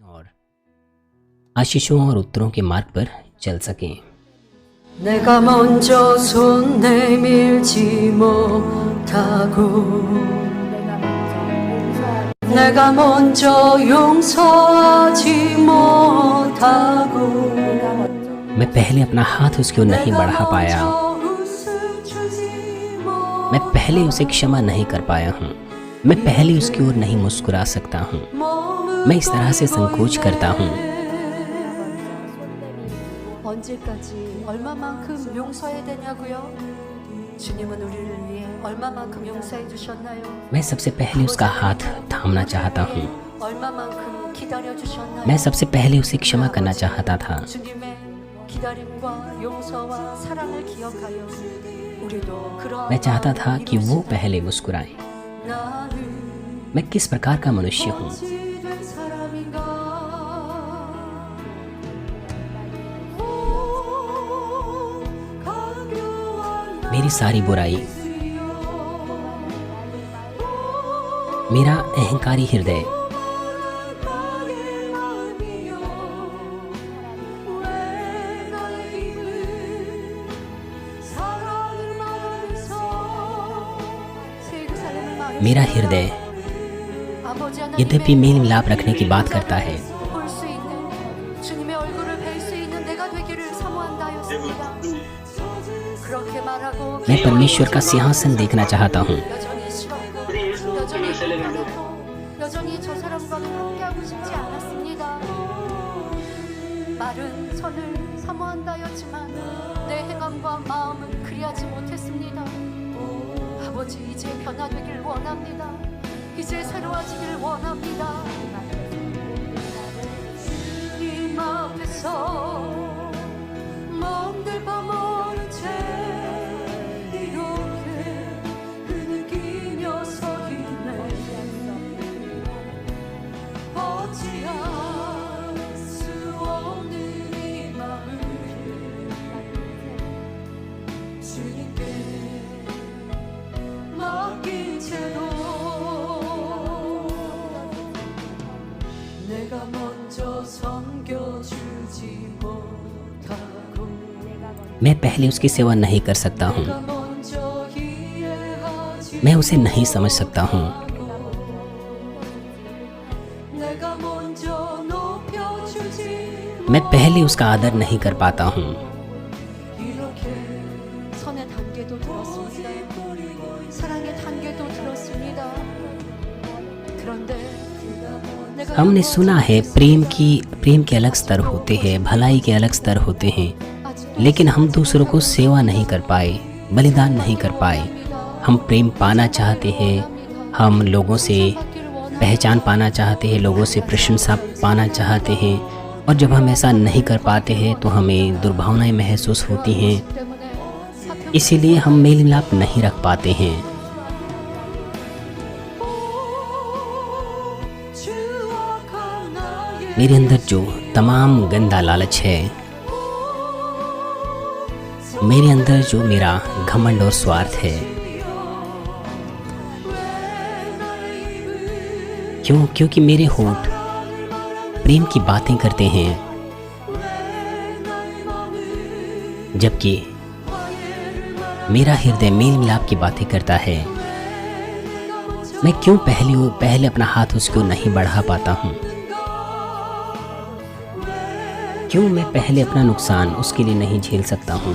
और आशीषों और उत्तरों के मार्ग पर चल सकें। 내가 먼저 손 내밀지 못하고 내가 먼저 용서하지 못하고 मैं पहले अपना हाथ उसकी ओर नहीं बढ़ा पाया, मैं पहले उसे क्षमा नहीं कर पाया हूँ, मैं पहले उसकी ओर नहीं मुस्कुरा सकता हूँ, मैं इस तरह से संकोच करता हूँ। 언제까지 얼마만큼 용서해야 되냐고요? 주님은 우리를 위해 얼마만큼 용서해 주셨나요? मैं सबसे पहले उसका हाथ थामना चाहता हूँ, 얼마만큼 기다려 주셨나요? मैं सबसे पहले उसे क्षमा करना चाहता था। 주님의 기다림과 용서와 사랑을 기억하여 우리도 그런 मैं चाहता था कि वो पहले मुस्कुराए। 나를 मैं किस प्रकार का मनुष्य हूँ, 어찌된 사람인가 मेरी सारी बुराई, मेरा अहंकारी हृदय, मेरा हृदय यद्यपि मेल मिलाप रखने की बात करता है, मैं परमेश्वर का सिंहासन देखना चाहता हूँ। 여전히 저 사람과는 함께하고 싶지 않았습니다. 말은 선을 사모한다였지만 내 행함과 마음은 그리하지 못했습니다. 아버지, 이제 변화되길 원합니다. 이제 새로워지길 원합니다. 주님 앞에서 멍들바 모른 채 이렇게 흐느끼며 서 있네. 어찌할 수 없는 이 마음을 주님께 맡긴 채로 내가 먼저 섬겨주지 못하고 मैं पहले उसकी सेवा नहीं कर सकता हूँ, 내가 먼저 이해하지 मैं उसे नहीं समझ सकता हूँ, 내가 먼저 높여주지 मैं पहले उसका आदर नहीं कर पाता हूँ। 이렇게 선의 단계도 들었습니다. 사랑의 단계도 들었습니다. 그런데 내가 हमने सुना है प्रेम के अलग स्तर होते हैं, भलाई के अलग स्तर होते हैं, लेकिन हम दूसरों को सेवा नहीं कर पाए, बलिदान नहीं कर पाए। हम प्रेम पाना चाहते हैं, हम लोगों से पहचान पाना चाहते हैं, लोगों से प्रशंसा पाना चाहते हैं, और जब हम ऐसा नहीं कर पाते हैं तो हमें दुर्भावनाएं महसूस होती हैं। इसीलिए हम मेल मिलाप नहीं रख पाते हैं। मेरे अंदर जो तमाम गंदा लालच है, मेरे अंदर जो मेरा घमंड और स्वार्थ है, क्योंकि मेरे होंठ प्रेम की बातें करते हैं, जबकि मेरा हृदय मेल मिलाप की बातें करता है। मैं क्यों पहले अपना हाथ उसको नहीं बढ़ा पाता हूँ? क्यों मैं पहले अपना नुकसान उसके लिए नहीं झेल सकता हूँ?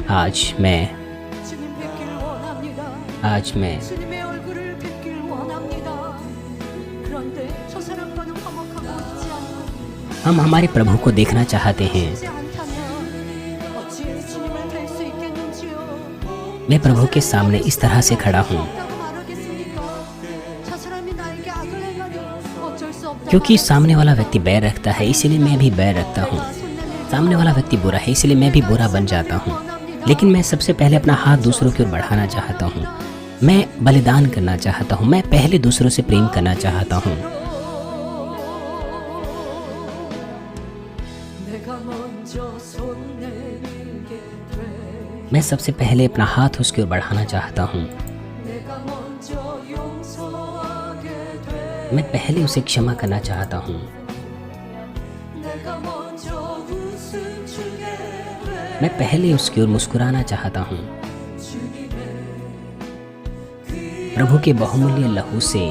आज मैं 주님의 얼굴을 뵙길 원합니다. 그런데 저 사람과는 화목하고 있지 않고 हम हमारे प्रभु को देखना चाहते हैं। 있지 않다면 어찌 주님을 뵐 수 있겠는지요? मैं प्रभु के सामने इस तरह से खड़ा हूँ 없다고 말하겠습니까? 저 사람이 나에게 악을 행하니 어쩔 수 없다고 क्योंकि सामने वाला व्यक्ति बैर रखता है, इसलिए मैं भी बैर रखता हूँ। सामने वाला व्यक्ति बुरा है, इसलिए मैं भी बुरा बन जाता हूँ। लेकिन मैं सबसे पहले अपना हाथ दूसरों की ओर बढ़ाना चाहता हूँ। मैं बलिदान करना चाहता हूँ, मैं पहले दूसरों से प्रेम करना चाहता हूँ। 내가 먼저 손 내밀게 돼 मैं सबसे पहले अपना हाथ उसकी ओर बढ़ाना चाहता हूँ। 내가 먼저 용서하지 मैं पहले उसे क्षमा करना चाहता हूँ। 내가 먼저 웃음 주게 돼 मैं पहले उसकी ओर मुस्कुराना चाहता हूँ। प्रभु के बहुमूल्य लहू से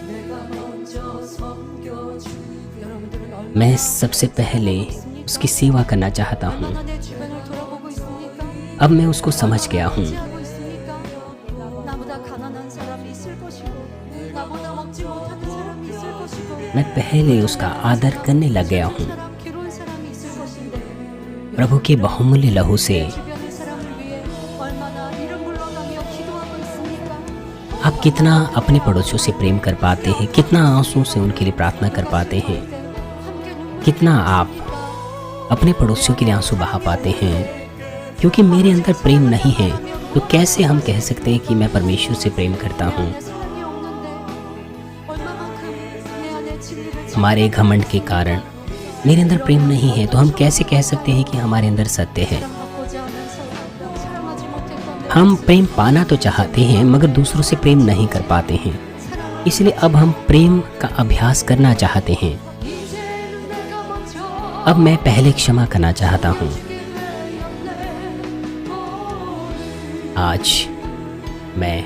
내가 먼저 섬겨주게 여러분들은 얼마나 मैं सबसे पहले उसकी सेवा करना चाहता हूँ। 내 주변을 돌아보고 있습니까? अब मैं उसको समझ गया हूँ। 하고 있습니까? 나보다 가난한 사람이 있을 것이고 나보다 먹지 못하는 사람이 있을 것이고 मैं पहले उसका आदर करने लग गया हूँ। 사람 괴로운 사람이 있을 것인데 प्रभु के बहुमूल्य लहू से 주변의 사람을 위해 얼마나 이름 불러가며 기도하고 있습니까? आप कितना अपने पड़ोसियों से प्रेम कर पाते हैं, कितना आंसू से उनके लिए प्रार्थना कर पाते हैं, 함께 눈 कितना आप अपने पड़ोसियों के लिए आंसू बहा पाते हैं। क्योंकि मेरे अंदर प्रेम नहीं है तो कैसे हम कह सकते हैं कि मैं परमेश्वर से प्रेम करता हूँ। 안에 사랑이 없는데 얼마만큼 내 안에 진리를 हमारे घमंड के कारण मेरे अंदर प्रेम नहीं है तो हम कैसे कह सकते हैं कि हमारे अंदर सत्य है। 사랑받고자 하면서 사랑하지 못했던 हम प्रेम पाना तो चाहते हैं मगर दूसरों से प्रेम नहीं कर पाते हैं। इसलिए अब हम प्रेम का अभ्यास करना चाहते हैं। 이제는 내가 먼저 अब मैं पहले क्षमा करना चाहता हूँ। आज मैं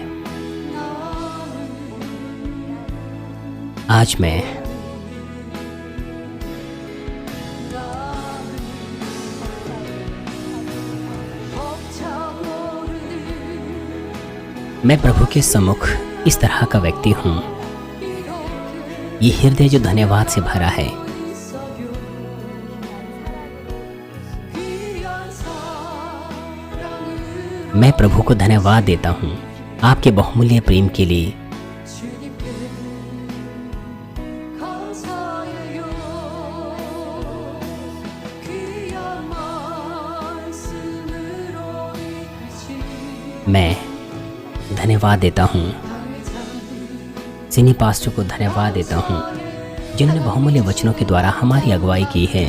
मैं प्रभु के सम्मुख इस तरह का व्यक्ति हूँ। ये हृदय जो धन्यवाद से भरा है। मैं प्रभु को धन्यवाद देता हूँ आपके बहुमूल्य प्रेम के लिए। मैं धन्यवाद देता हूँ सीनी पास्टर को धन्यवाद देता हूँ जिन्होंने बहुमूल्य वचनों के द्वारा हमारी अगुवाई की है।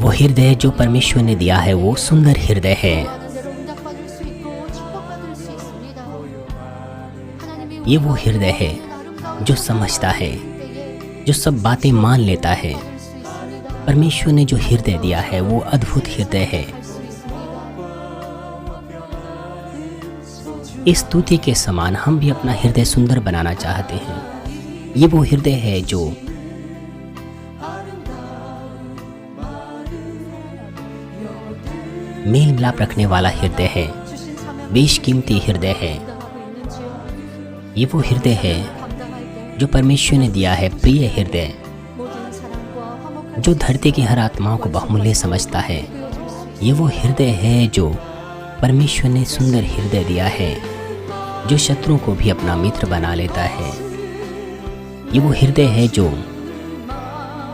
वो हृदय जो परमेश्वर ने दिया है वो सुंदर हृदय है। ये वो हृदय है जो समझता है, जो सब बातें मान लेता है। परमेश्वर ने जो हृदय दिया है वो अद्भुत हृदय है। इस स्तुति के समान हम भी अपना हृदय सुंदर बनाना चाहते हैं। ये वो हृदय है जो मेल मिलाप रखने वाला हृदय है, बेशकीमती हृदय है। ये वो हृदय है जो परमेश्वर ने दिया है, प्रिय हृदय जो धरती की हर आत्माओं को बहुमूल्य समझता है। ये वो हृदय है जो परमेश्वर ने सुंदर हृदय दिया है, जो शत्रुओं को भी अपना मित्र बना लेता है। ये वो हृदय है जो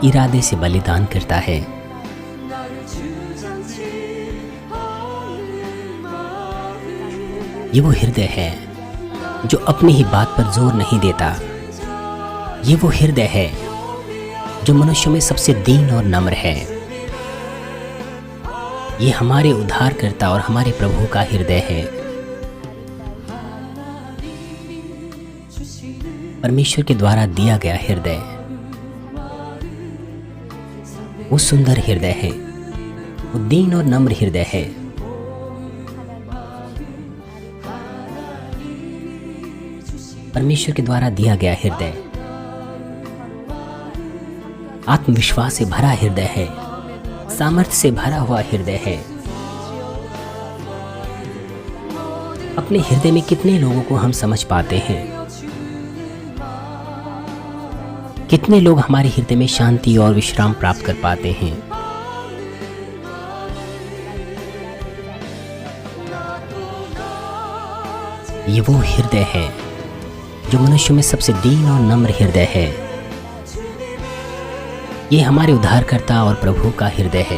इरादे से बलिदान करता है। ये वो हृदय है जो अपनी ही बात पर जोर नहीं देता। ये वो हृदय है जो मनुष्य में सबसे दीन और नम्र है। ये हमारे उद्धारकर्ता और हमारे प्रभु का हृदय है। परमेश्वर के द्वारा दिया गया हृदय वो सुंदर हृदय है, वो दीन और नम्र हृदय है। परमेश्वर के द्वारा दिया गया हृदय आत्मविश्वास से भरा हृदय है, सामर्थ्य से भरा हुआ हृदय है। अपने हृदय में कितने लोगों को हम समझ पाते हैं? कितने लोग हमारे हृदय में शांति और विश्राम प्राप्त कर पाते हैं? ये वो हृदय है जो मनुष्य में सबसे दीन और नम्र हृदय है। ये हमारे उद्धारकर्ता और प्रभु का हृदय है।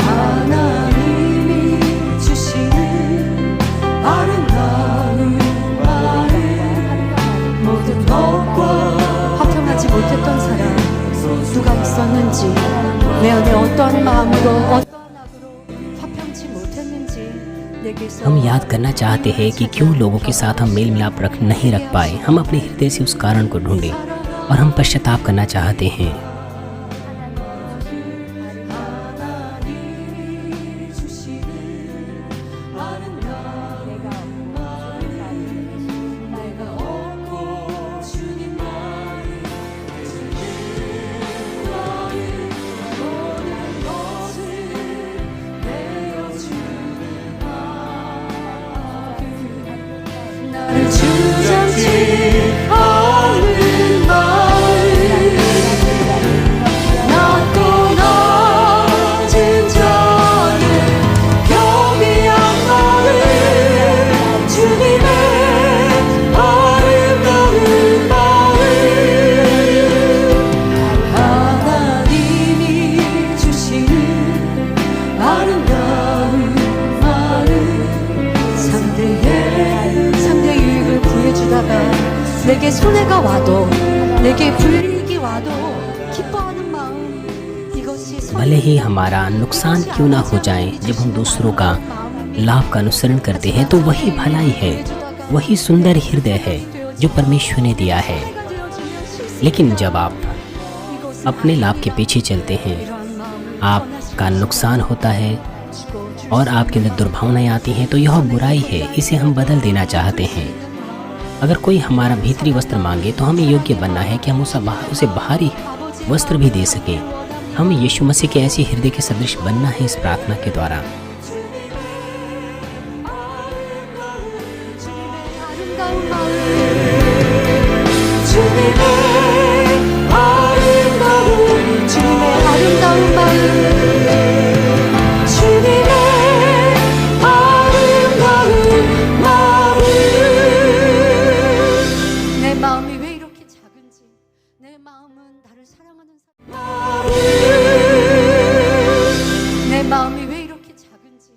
하나님 누가 있었는지 내 안에 어떠한 마음으로 어떠한 악으로 화평치 못했는지 내게서 हम याद करना चाहते हैं कि क्यों लोगों के साथ हम मेल मिलाप नहीं रख पाए। हम अपने हृदय से उस कारण को ढूंढें और हम पश्चाताप करना चाहते हैं। 나를 주장치 않는 마음 낮고 낮은 자는 경비한 마음 주님의 아름다운 마음 하나님이 주시는 아름다운 마음 상대의 유익을 구해주다가 내게 손해가 와도 내게 불이익이 와도 기뻐하는 마음 이것이 भले ही हमारा नुकसान क्यों ना हो जाए, जब हम दूसरों का लाभ का अनुसरण करते हैं तो वही भलाई है, वही सुंदर हृदय है जो परमेश्वर ने दिया है। लेकिन जब आप अपने लाभ के पीछे चलते हैं, आपका नुकसान होता है और आपके अंदर दुर्भावनाएं आती हैं, तो यह बुराई है, इसे हम बदल देना चाहते हैं। अगर कोई हमारा भीतरी वस्त्र मांगे तो हमें योग्य बनना है कि हम उसे बाहरी वस्त्र भी दे सकें। हम यीशु मसीह के ऐसे हृदय के सदृश बनना है इस प्रार्थना के द्वारा। 아름다운 마음 주님의 아름다운 주님의 아름다운 마음 주님의 아름다운 마음 내 마음이 왜 이렇게 작은지 내 마음은 나를 사랑하는 사람 내 마음이 왜 이렇게 작은지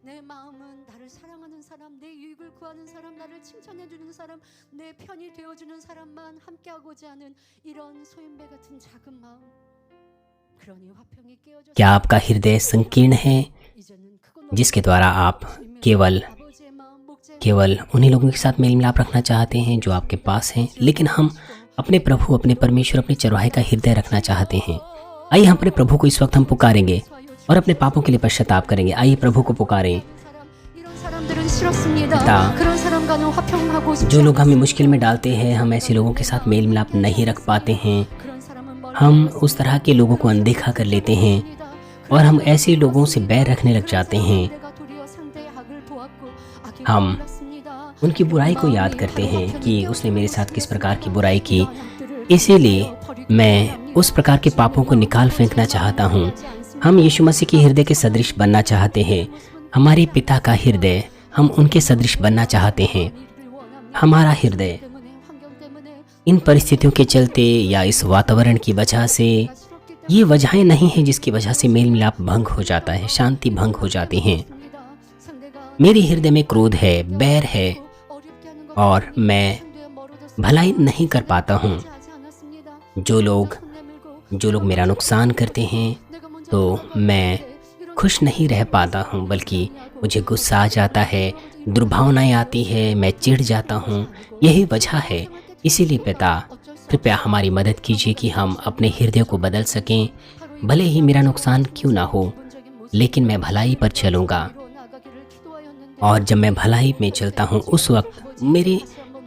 내 마음은 나를 사랑하는 사람 내 유익을 구하는 사람 나를 칭찬해주는 사람 내 편이 되어주는 사람만 함께하고자 하는 이런 소인배 같은 작은 마음 그러니 화평이 깨어져 क्या आपका हृदय संकीर्ण है जिसके द्वारा आप केवल उन्हीं लोगों के साथ मेल मिलाप रखना चाहते हैं जो आपके पास हैं, लेकिन हम अपने प्रभु, अपने परमेश्वर, अपने चरवाहे का हृदय रखना चाहते हैं। आइए हम अपने प्रभु को इस वक्त हम पुकारेंगे और अपने पापों के लिए पश्चाताप करेंगे। आइए प्रभु को पुकारें। जो लोग हमें मुश्किल में डालते हैं, हम ऐसे लोगों के साथ मेल मिलाप नहीं रख पाते हैं, हम उस तरह के लोगों को अनदेखा कर लेते हैं और हम ऐसे लोगों से बैर रखने लग जाते हैं। हम उनकी बुराई को याद करते हैं कि उसने मेरे साथ किस प्रकार की बुराई की, इसीलिए मैं उस प्रकार के पापों को निकाल फेंकना चाहता हूँ। हम यीशु मसीह के हृदय के सदृश बनना चाहते हैं। हमारे पिता का हृदय, हम उनके सदृश बनना चाहते हैं। हमारा हृदय इन परिस्थितियों के चलते या इस वातावरण की वजह से, ये वजहें नहीं हैं जिसकी वजह से मेल मिलाप भंग हो जाता है, शांति भंग हो जाती हैं। मेरे हृदय में क्रोध है, बैर है और मैं भलाई नहीं कर पाता हूँ। जो लोग मेरा नुकसान करते हैं तो मैं खुश नहीं रह पाता हूँ, बल्कि मुझे गुस्सा आ जाता है, दुर्भावनाएं आती है, मैं चिढ़ जाता हूँ। यही वजह है। इसीलिए पिता, कृपया हमारी मदद कीजिए कि हम अपने हृदय को बदल सकें। भले ही मेरा नुकसान क्यों ना हो, लेकिन मैं भलाई पर चलूँगा। और जब मैं भलाई में चलता हूँ, उस वक्त मेरे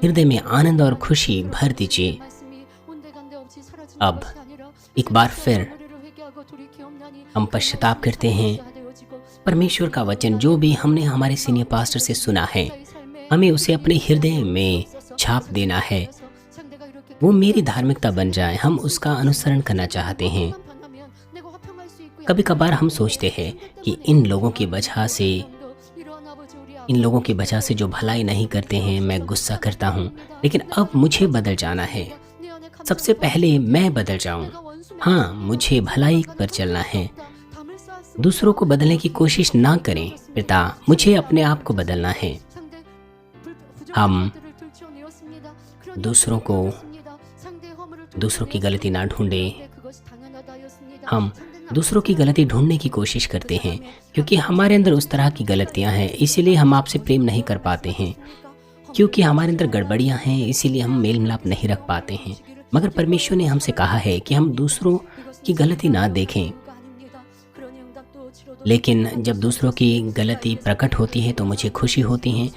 हृदय में आनंद और खुशी भर दीजिए। अब एक बार फिर हम पश्चाताप करते हैं। परमेश्वर का वचन जो भी हमने हमारे सीनियर पास्टर से सुना है, हमें उसे अपने हृदय में छाप देना है। वो मेरी धार्मिकता बन जाए, हम उसका अनुसरण करना चाहते हैं। कभी कभार हम सोचते हैं कि इन लोगों की वजह से जो भलाई नहीं करते हैं, मैं गुस्सा करता हूँ, लेकिन अब मुझे बदल जाना है। सबसे पहले मैं बदल जाऊं। हाँ, मुझे भलाई पर चलना है। दूसरों को बदलने की कोशिश ना करें पिता, मुझे अपने आप को बदलना है। हम दूसरों की गलती ना ढूंढें, हम दूसरों की गलती ढूंढने की कोशिश करते हैं क्योंकि हमारे अंदर उस तरह की गलतियां हैं, इसीलिए हम आपसे प्रेम नहीं कर पाते हैं। क्योंकि हमारे अंदर गड़बड़ियां हैं, इसीलिए हम मेल मिलाप नहीं रख पाते हैं। मगर परमेश्वर ने हमसे कहा है कि हम दूसरों की गलती ना देखें, लेकिन जब दूसरों की गलती प्रकट होती है तो मुझे खुशी होती है।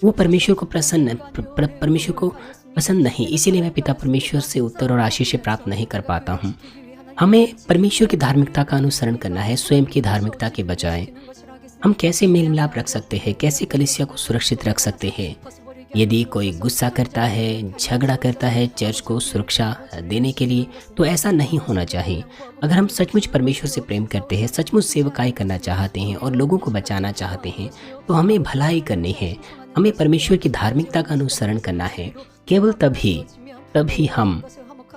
वो परमेश्वर को परमेश्वर को पसंद नहीं, इसीलिए मैं पिता परमेश्वर से उत्तर और आशीष प्राप्त नहीं कर पाता हूँ। हमें परमेश्वर की धार्मिकता का अनुसरण करना है, स्वयं की धार्मिकता के बजाय। हम कैसे मेल मिलाप रख सकते हैं, कैसे कलीसिया को सुरक्षित रख सकते हैं? यदि कोई गुस्सा करता है, झगड़ा करता है चर्च को सुरक्षा देने के लिए, तो ऐसा नहीं होना चाहिए। अगर हम सचमुच परमेश्वर से प्रेम करते हैं, सचमुच सेवकाई करना चाहते हैं और लोगों को बचाना चाहते हैं, तो हमें भलाई करनी है, हमें परमेश्वर की धार्मिकता का अनुसरण करना है। केवल तभी हम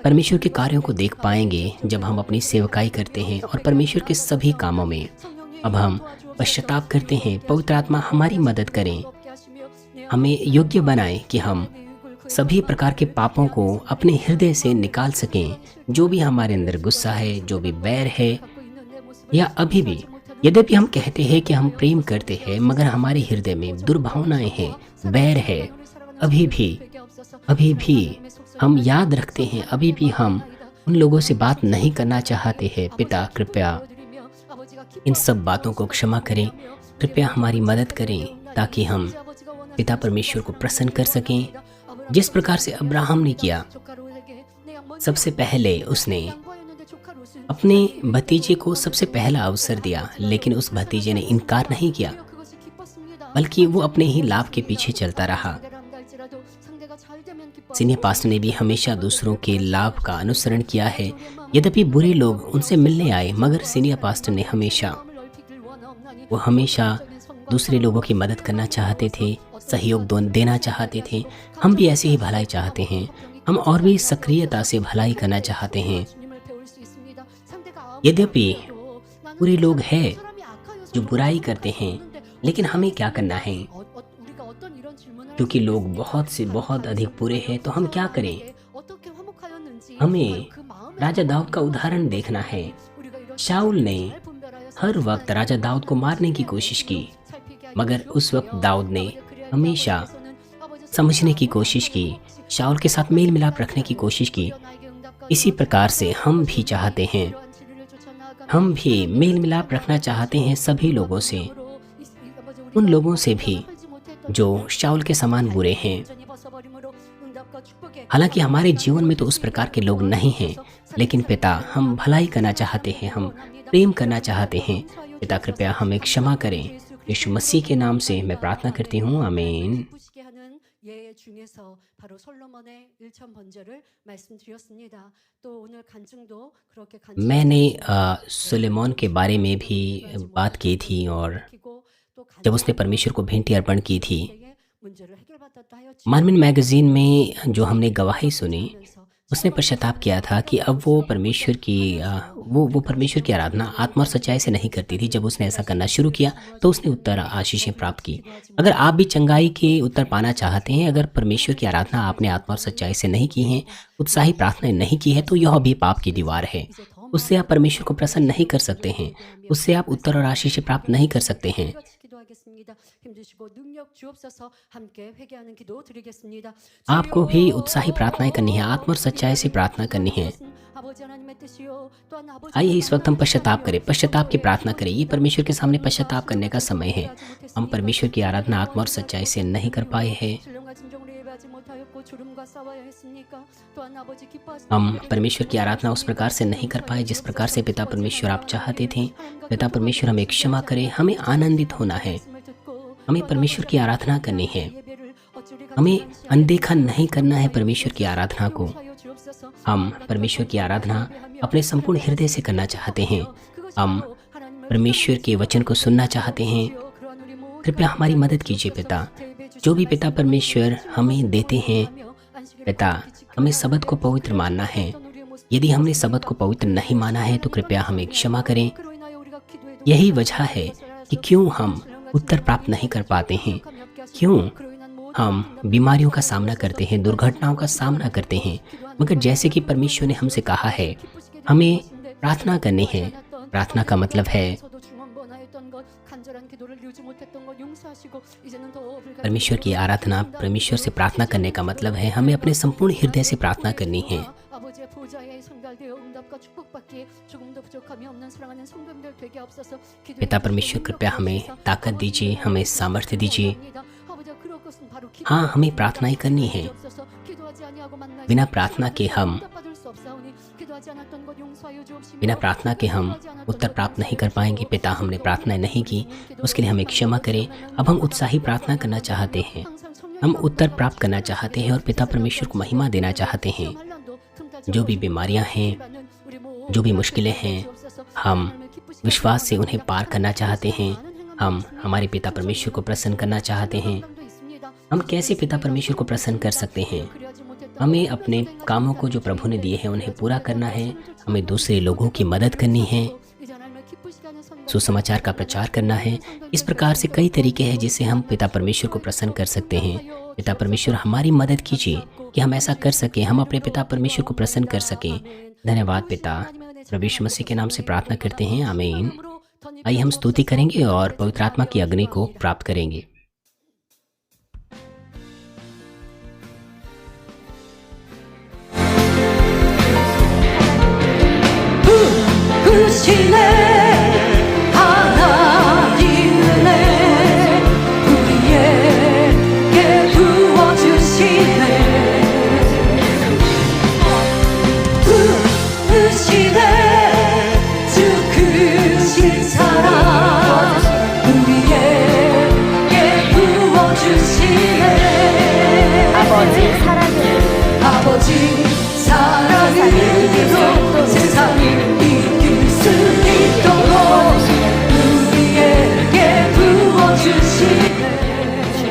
परमेश्वर के कार्यों को देख पाएंगे जब हम अपनी सेवकाई करते हैं और परमेश्वर के सभी कामों में अब हम पश्चाताप करते हैं। पवित्र आत्मा हमारी मदद करें, हमें योग्य बनाए कि हम सभी प्रकार के पापों को अपने हृदय से निकाल सकें। जो भी हमारे अंदर गुस्सा है, जो भी बैर है, या अभी भी यद्यपि हम कहते हैं कि हम प्रेम करते हैं, मगर हमारे हृदय में दुर्भावनाएं हैं, बैर है, अभी भी हम याद रखते हैं, अभी भी हम उन लोगों से बात नहीं करना चाहते हैं। पिता कृपया इन सब बातों को क्षमा करें, कृपया हमारी मदद करें ताकि हम पिता परमेश्वर को प्रसन्न कर सकें। जिस प्रकार से अब्राहम ने किया, सबसे पहले उसने अपने भतीजे को सबसे पहला अवसर दिया, लेकिन उस भतीजे ने इनकार नहीं किया, बल्कि वो अपने ही लाभ के पीछे चलता रहा। सीनियर पास्टर ने भी हमेशा दूसरों के लाभ का अनुसरण किया है। यद्यपि बुरे लोग उनसे मिलने आए, मगर सीनियर पास्टर ने हमेशा दूसरे लोगों की मदद करना चाहते थे, सहयोग देना चाहते थे। हम भी ऐसे ही भलाई चाहते हैं, हम और भी सक्रियता से भलाई करना चाहते हैं। यद्यपि बुरे लोग हैं जो बुराई करते हैं, लेकिन हमें क्या करना है? क्योंकि लोग बहुत से बहुत अधिक बुरे हैं, तो हम क्या करें? हमें राजा दाऊद का उदाहरण देखना है। शाऊल ने हर वक्त राजा दाऊद को मारने की कोशिश की, मगर उस वक्त दाऊद ने हमेशा समझने की कोशिश की, शाऊल के साथ मेल मिलाप रखने की कोशिश की। इसी प्रकार से हम भी चाहते हैं, हम भी मेल मिलाप रखना चाहते हैं सभी लोगों से, उन लोगों से भी जो शाऊल के समान बुरे हैं। हालांकि हमारे जीवन में तो उस प्रकार के लोग नहीं हैं, लेकिन पिता हम भलाई करना चाहते हैं, हम प्रेम करना चाहते हैं। पिता कृपया हमें क्षमा करें। यीशु मसीह के नाम से मैं प्रार्थना करती हूँ, आमीन। मैंने सुलेमान के बारे में भी बात की थी, और जब उसने परमेश्वर को भेंट अर्पण की थी, मार्मिन मैगजीन में जो हमने गवाही सुनी, उसने पश्चाताप किया था कि अब वो परमेश्वर की वो परमेश्वर की आराधना आत्मा और सच्चाई से नहीं करती थी। जब उसने ऐसा करना शुरू किया तो उसने उत्तर आशीषें प्राप्त की। अगर आप भी चंगाई के उत्तर पाना चाहते हैं, अगर परमेश्वर की आराधना आपने आत्मा और सच्चाई से नहीं की है, उत्साही प्रार्थनाएं नहीं की है, तो यह भी पाप की दीवार है। उससे आप परमेश्वर को प्रसन्न नहीं कर सकते हैं, उससे आप उत्तर और आशीष प्राप्त नहीं कर सकते हैं। आपको भी उत्साही प्रार्थनाएं करनी है, आत्मा और सच्चाई से प्रार्थना करनी है। आइए इस वक्त हम पश्चाताप करें, पश्चाताप की प्रार्थना करें। ये परमेश्वर के सामने पश्चाताप करने का समय है। हम परमेश्वर की आराधना आत्मा और सच्चाई से नहीं कर पाए हैं। हम परमेश्वर की आराधना उस प्रकार से नहीं कर पाए जिस प्रकार से पिता परमेश्वर आप चाहते थे। पिता परमेश्वर हमें क्षमा करें। हमें आनंदित होना है, हमें परमेश्वर की आराधना करनी है, हमें अनदेखा नहीं करना है परमेश्वर की आराधना को। हम परमेश्वर की आराधना अपने संपूर्ण हृदय से करना चाहते हैं। हम परमेश्वर के वचन को सुनना चाहते हैं। कृपया हमारी मदद कीजिए पिता। जो भी पिता परमेश्वर हमें देते हैं, पिता हमें सबत को पवित्र मानना है। यदि हमने सबत को पवित्र नहीं माना है तो कृपया हमें क्षमा करें। यही वजह है कि क्यों हम उत्तर प्राप्त नहीं कर पाते हैं, क्यों हम बीमारियों का सामना करते हैं, दुर्घटनाओं का सामना करते हैं। मगर जैसे कि परमेश्वर ने हमसे कहा है, हमें प्रार्थना करनी है। प्रार्थना का मतलब है परमेश्वर की आराधना। परमेश्वर से प्रार्थना करने का मतलब है हमें अपने संपूर्ण हृदय से प्रार्थना करनी है। पिता परमेश्वर कृपया हमें ताकत दीजिए, हमें सामर्थ्य दीजिए। हाँ, हमें प्रार्थना ही करनी है। बिना प्रार्थना के हम उत्तर प्राप्त नहीं कर पाएंगे। पिता, हमने प्रार्थना नहीं की, उसके लिए हमें क्षमा करें। अब हम उत्साही प्रार्थना करना चाहते हैं, हम उत्तर प्राप्त करना चाहते हैं और पिता परमेश्वर को महिमा देना चाहते हैं। जो भी बीमारियां हैं, जो भी मुश्किलें हैं, हम विश्वास से उन्हें पार करना चाहते हैं। हम हमारे पिता परमेश्वर को प्रसन्न करना चाहते हैं। हम कैसे पिता परमेश्वर को प्रसन्न कर सकते हैं? हमें अपने कामों को जो प्रभु ने दिए हैं उन्हें पूरा करना है। हमें दूसरे लोगों की मदद करनी है, सुसमाचार का प्रचार करना है। इस प्रकार से कई तरीके हैं जिससे हम पिता परमेश्वर को प्रसन्न कर सकते हैं। पिता परमेश्वर हमारी मदद कीजिए कि हम ऐसा कर सकें, हम अपने पिता परमेश्वर को प्रसन्न कर सकें। धन्यवाद पिता, प्रभु यीशु मसीह के नाम से प्रार्थना करते हैं, आमीन। आइए हम स्तुति करेंगे और पवित्र आत्मा की अग्नि को प्राप्त करेंगे।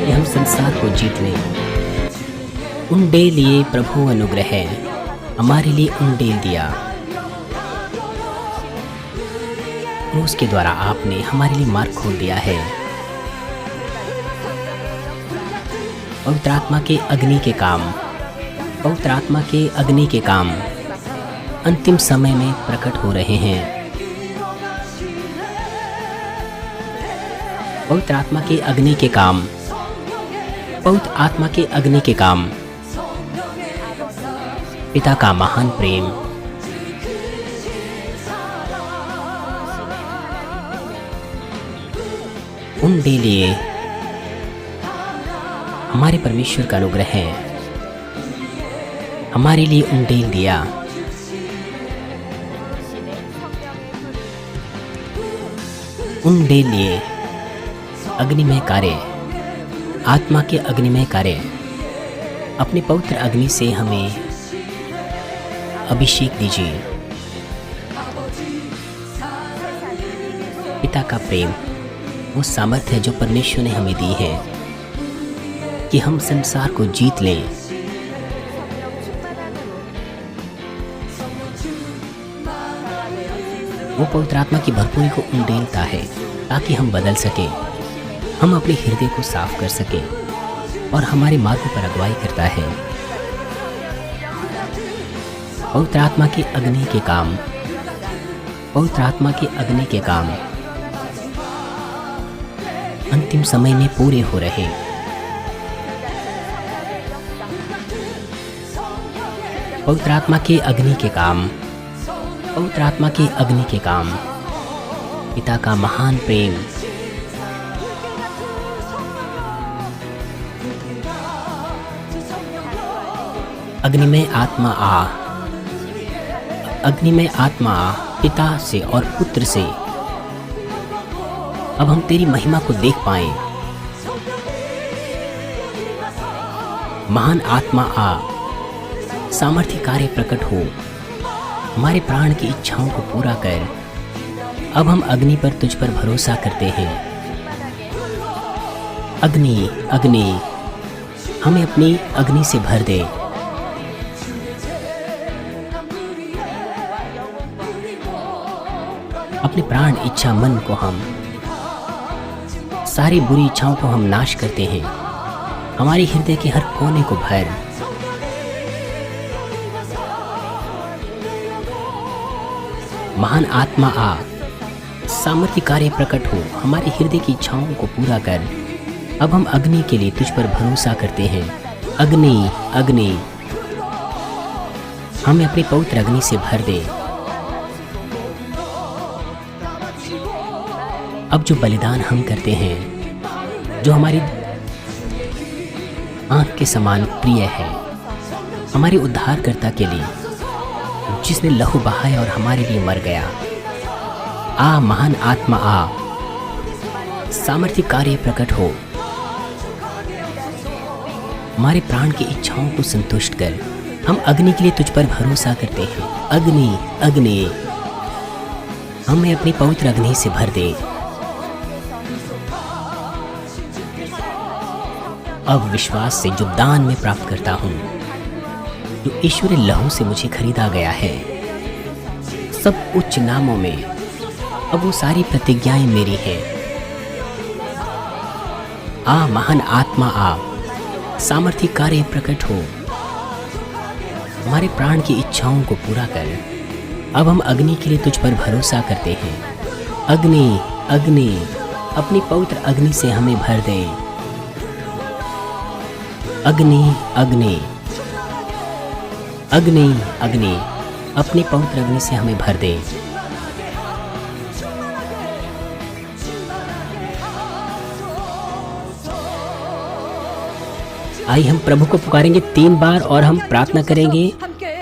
हम संसार को जीत लें। उंडेल लिए प्रभु अनुग्रह है, हमारे लिए उंडेल दिया। क्रूस के द्वारा आपने हमारे लिए मार्ग खोल दिया है। पवित्र आत्मा के अग्नि के काम, पवित्र आत्मा के अग्नि के काम अंतिम समय में प्रकट हो रहे हैं। पवित्र आत्मा के अग्नि के काम, पवित्र आत्मा के अग्नि के काम, पिता का महान प्रेम, उनके लिए हमारे परमेश्वर का अनुग्रह है, हमारे लिए उंडेल दिया। उंडेल लिए अग्निमय कार्य, आत्मा के अग्निमय कार्य, अपने पवित्र अग्नि से हमें अभिषेक दीजिए। पिता का प्रेम वो सामर्थ्य है जो परमेश्वर ने हमें दी है कि हम संसार को जीत लें। वो पवित्र आत्मा की भरपूरी को उंडेलता है ताकि हम बदल सकें, हम अपने हृदय को साफ कर सकें और हमारे मार्गों पर अगुवाई करता है। पवित्र आत्मा की अग्नि के काम, पवित्र आत्मा की अग्नि के काम अंतिम समय में पूरे हो रहे। पवित्र आत्मा के अग्नि के काम, पवित्र आत्मा के अग्नि के काम, पिता का महान प्रेम, अग्निमय आत्मा आ, अग्निमय आत्मा आ, पिता से और पुत्र से अब हम तेरी महिमा को देख पाएं। महान आत्मा आ, सामर्थ्य कार्य प्रकट हो, हमारे प्राण की इच्छाओं को पूरा कर। अब हम अग्नि पर तुझ पर भरोसा करते हैं। अग्नि अग्नि हमें अपनी अग्नि से भर दे। अपने प्राण इच्छा मन को हम, सारी बुरी इच्छाओं को हम नाश करते हैं। हमारे हृदय के हर कोने को भर। महान आत्मा आ, सामर्थ्य कार्य प्रकट हो, हमारे हृदय की इच्छाओं को पूरा कर। अब हम अग्नि के लिए तुझ पर भरोसा करते हैं। अग्नि, अग्नि, हमें अपने पवित्र अग्नि से भर दे। अब जो बलिदान हम करते हैं, जो हमारी आंख के समान प्रिय है, हमारे उद्धारकर्ता के लिए, जिसने लहू बहाया और हमारे लिए मर गया। आ महान आत्मा आ, सामर्थ्य कार्य प्रकट हो, हमारे प्राण की इच्छाओं को संतुष्ट कर। हम अग्नि के लिए तुझ पर भरोसा करते हैं। अग्नि, अग्नि, हमें अपनी पवित्र अग्नि से भर दे। अब विश्वास से जो दान में प्राप्त करता हूँ, जो ईश्वरी लहू से मुझे खरीदा गया है, सब उच्च नामों में, अब वो सारी प्रतिज्ञाएं मेरी हैं। आ महान आत्मा आ, सामर्थ्य कार्य प्रकट हो, हमारे प्राण की इच्छाओं को पूरा कर। अब हम अग्नि के लिए तुझ पर भरोसा करते हैं। अग्नि, अग्नि, अपनी पवित्र अग्नि से हमें भर दे। अग्नि, अग्नि, अग्नि, अग्नि, अपनी पवित्र अग्नि से हमें भर दे। आइए हम प्रभु को पुकारेंगे 3 बार और हम प्रार्थना करेंगे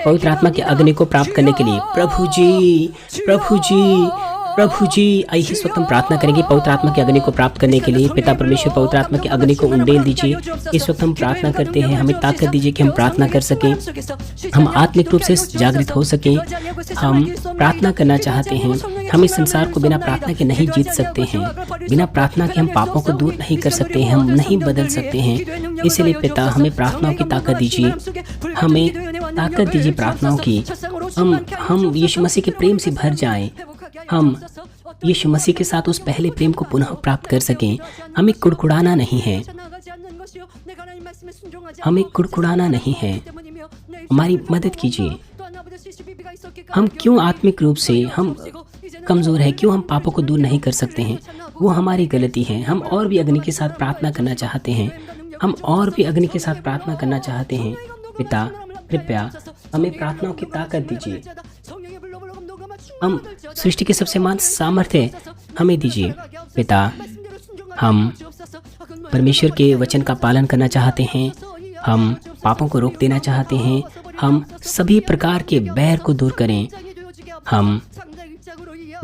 पवित्र आत्मा के अग्नि को प्राप्त करने के लिए। प्रभु जी, प्रभु जी, प्रभु जी। आइए इस वक्त हम प्रार्थना करेंगे पवित्र आत्मा के अग्नि को प्राप्त करने के लिए। पिता परमेश्वर, पवित्र आत्मा के अग्नि को उंडेल दीजिए। इस वक्त हम प्रार्थना करते हैं, हमें ताकत दीजिए कि हम प्रार्थना कर सकें, हम आत्मिक रूप से जागृत हो सकें। हम प्रार्थना करना चाहते हैं। हम इस संसार को बिना प्रार्थना के नहीं जीत सकते हैं। बिना प्रार्थना के हम पापों को दूर नहीं कर सकते हैं, हम नहीं बदल सकते हैं। इसलिए पिता, हमें प्रार्थनाओं की ताकत दीजिए, हमें ताकत दीजिए प्रार्थनाओं की। हम यीशु मसीह के प्रेम से भर जाएं, हम यीशु मसीह के साथ उस पहले प्रेम को पुनः प्राप्त कर सकें। हमें कुड़कुड़ाना नहीं है, हमें कुड़कुड़ाना नहीं है। हमारी मदद कीजिए। हम क्यों आत्मिक रूप से हम कमज़ोर हैं, क्यों हम पापों को दूर नहीं कर सकते हैं, वो हमारी गलती है। हम और भी अग्नि के साथ प्रार्थना करना चाहते हैं, हम और भी अग्नि के साथ प्रार्थना करना चाहते हैं। पिता, कृपया हमें प्रार्थनाओं की ताकत दीजिए। हम सृष्टि के सबसे महान सामर्थ्य हमें दीजिए। पिता, हम परमेश्वर के वचन का पालन करना चाहते हैं, हम पापों को रोक देना चाहते हैं, हम सभी प्रकार के बैर को दूर करें, हम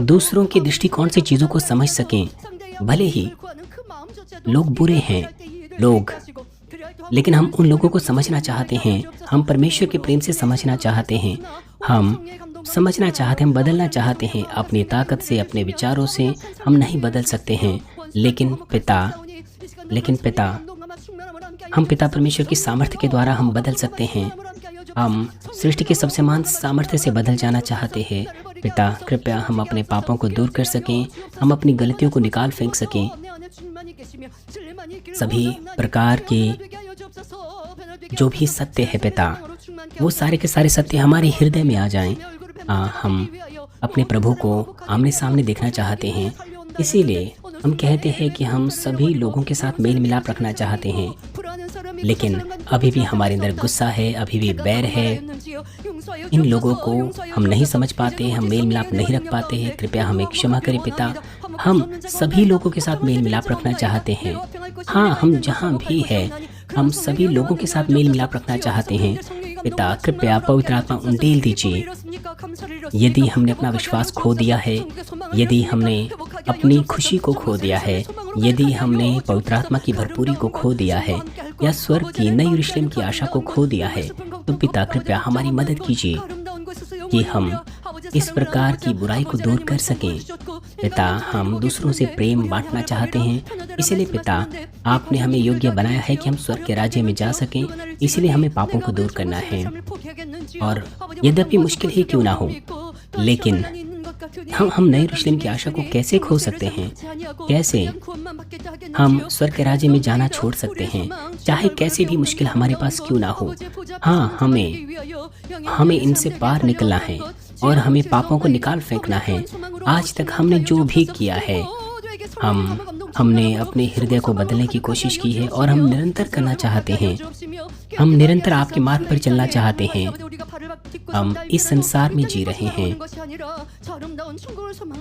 दूसरों के दृष्टिकोण से चीज़ों को समझ सकें। भले ही लोग बुरे हैं, लेकिन हम उन लोगों को समझना चाहते हैं। हम परमेश्वर के प्रेम से समझना चाहते हैं, हम समझना चाहते हैं, हम बदलना चाहते हैं। अपनी ताकत से, अपने विचारों से हम नहीं बदल सकते हैं, लेकिन पिता, हम पिता परमेश्वर की सामर्थ्य के द्वारा हम बदल सकते हैं। हम सृष्टि के सबसे महान सामर्थ्य से बदल जाना चाहते हैं। पिता, कृपया हम अपने पापों को दूर कर सकें, हम अपनी गलतियों को निकाल फेंक सकें। सभी प्रकार के जो भी सत्य है पिता, वो सारे के सारे सत्य हमारे हृदय में आ जाएं। हम अपने प्रभु को आमने सामने देखना चाहते हैं। इसीलिए हम कहते हैं कि हम सभी लोगों के साथ मेल मिलाप रखना चाहते हैं, लेकिन अभी भी हमारे अंदर गुस्सा है, अभी भी बैर है। इन लोगों को हम नहीं समझ पाते, हम मेल मिलाप नहीं रख पाते हैं। कृपया हमें क्षमा करें पिता। हम सभी लोगों के साथ मेल मिलाप रखना चाहते हैं। हाँ, हम जहाँ भी हैं, हम सभी लोगों के साथ मेल मिलाप रखना चाहते हैं। पिता, कृपया पवित्र आत्मा उंडेल दीजिए। यदि हमने अपना विश्वास खो दिया है, यदि हमने अपनी खुशी को खो दिया है, यदि हमने पवित्र आत्मा की भरपूरी को खो दिया है, या स्वर्ग की नई यरूशलेम की आशा को खो दिया है, तो पिता कृपया हमारी मदद कीजिए कि हम इस प्रकार की बुराई को दूर कर सकें। पिता, हम दूसरों से प्रेम बांटना चाहते हैं। इसलिए पिता, आपने हमें योग्य बनाया है कि हम स्वर्ग के राज्य में जा सकें। इसलिए हमें पापों को दूर करना है, और यद्यपि मुश्किल ही क्यों ना हो, लेकिन हम नए यरूशलेम की आशा को कैसे खो सकते हैं? कैसे हम स्वर्ग के राज्य में जाना छोड़ सकते हैं, चाहे कैसे भी मुश्किल हमारे पास क्यों ना हो? हाँ, हमें इनसे पार निकलना है। और हमें पापों को निकाल फेंकना है। आज तक हमने जो भी किया है, हमने अपने हृदय को बदलने की कोशिश की है और हम निरंतर करना चाहते हैं। हम निरंतर आपके मार्ग पर चलना चाहते हैं। हम इस संसार में जी रहे हैं।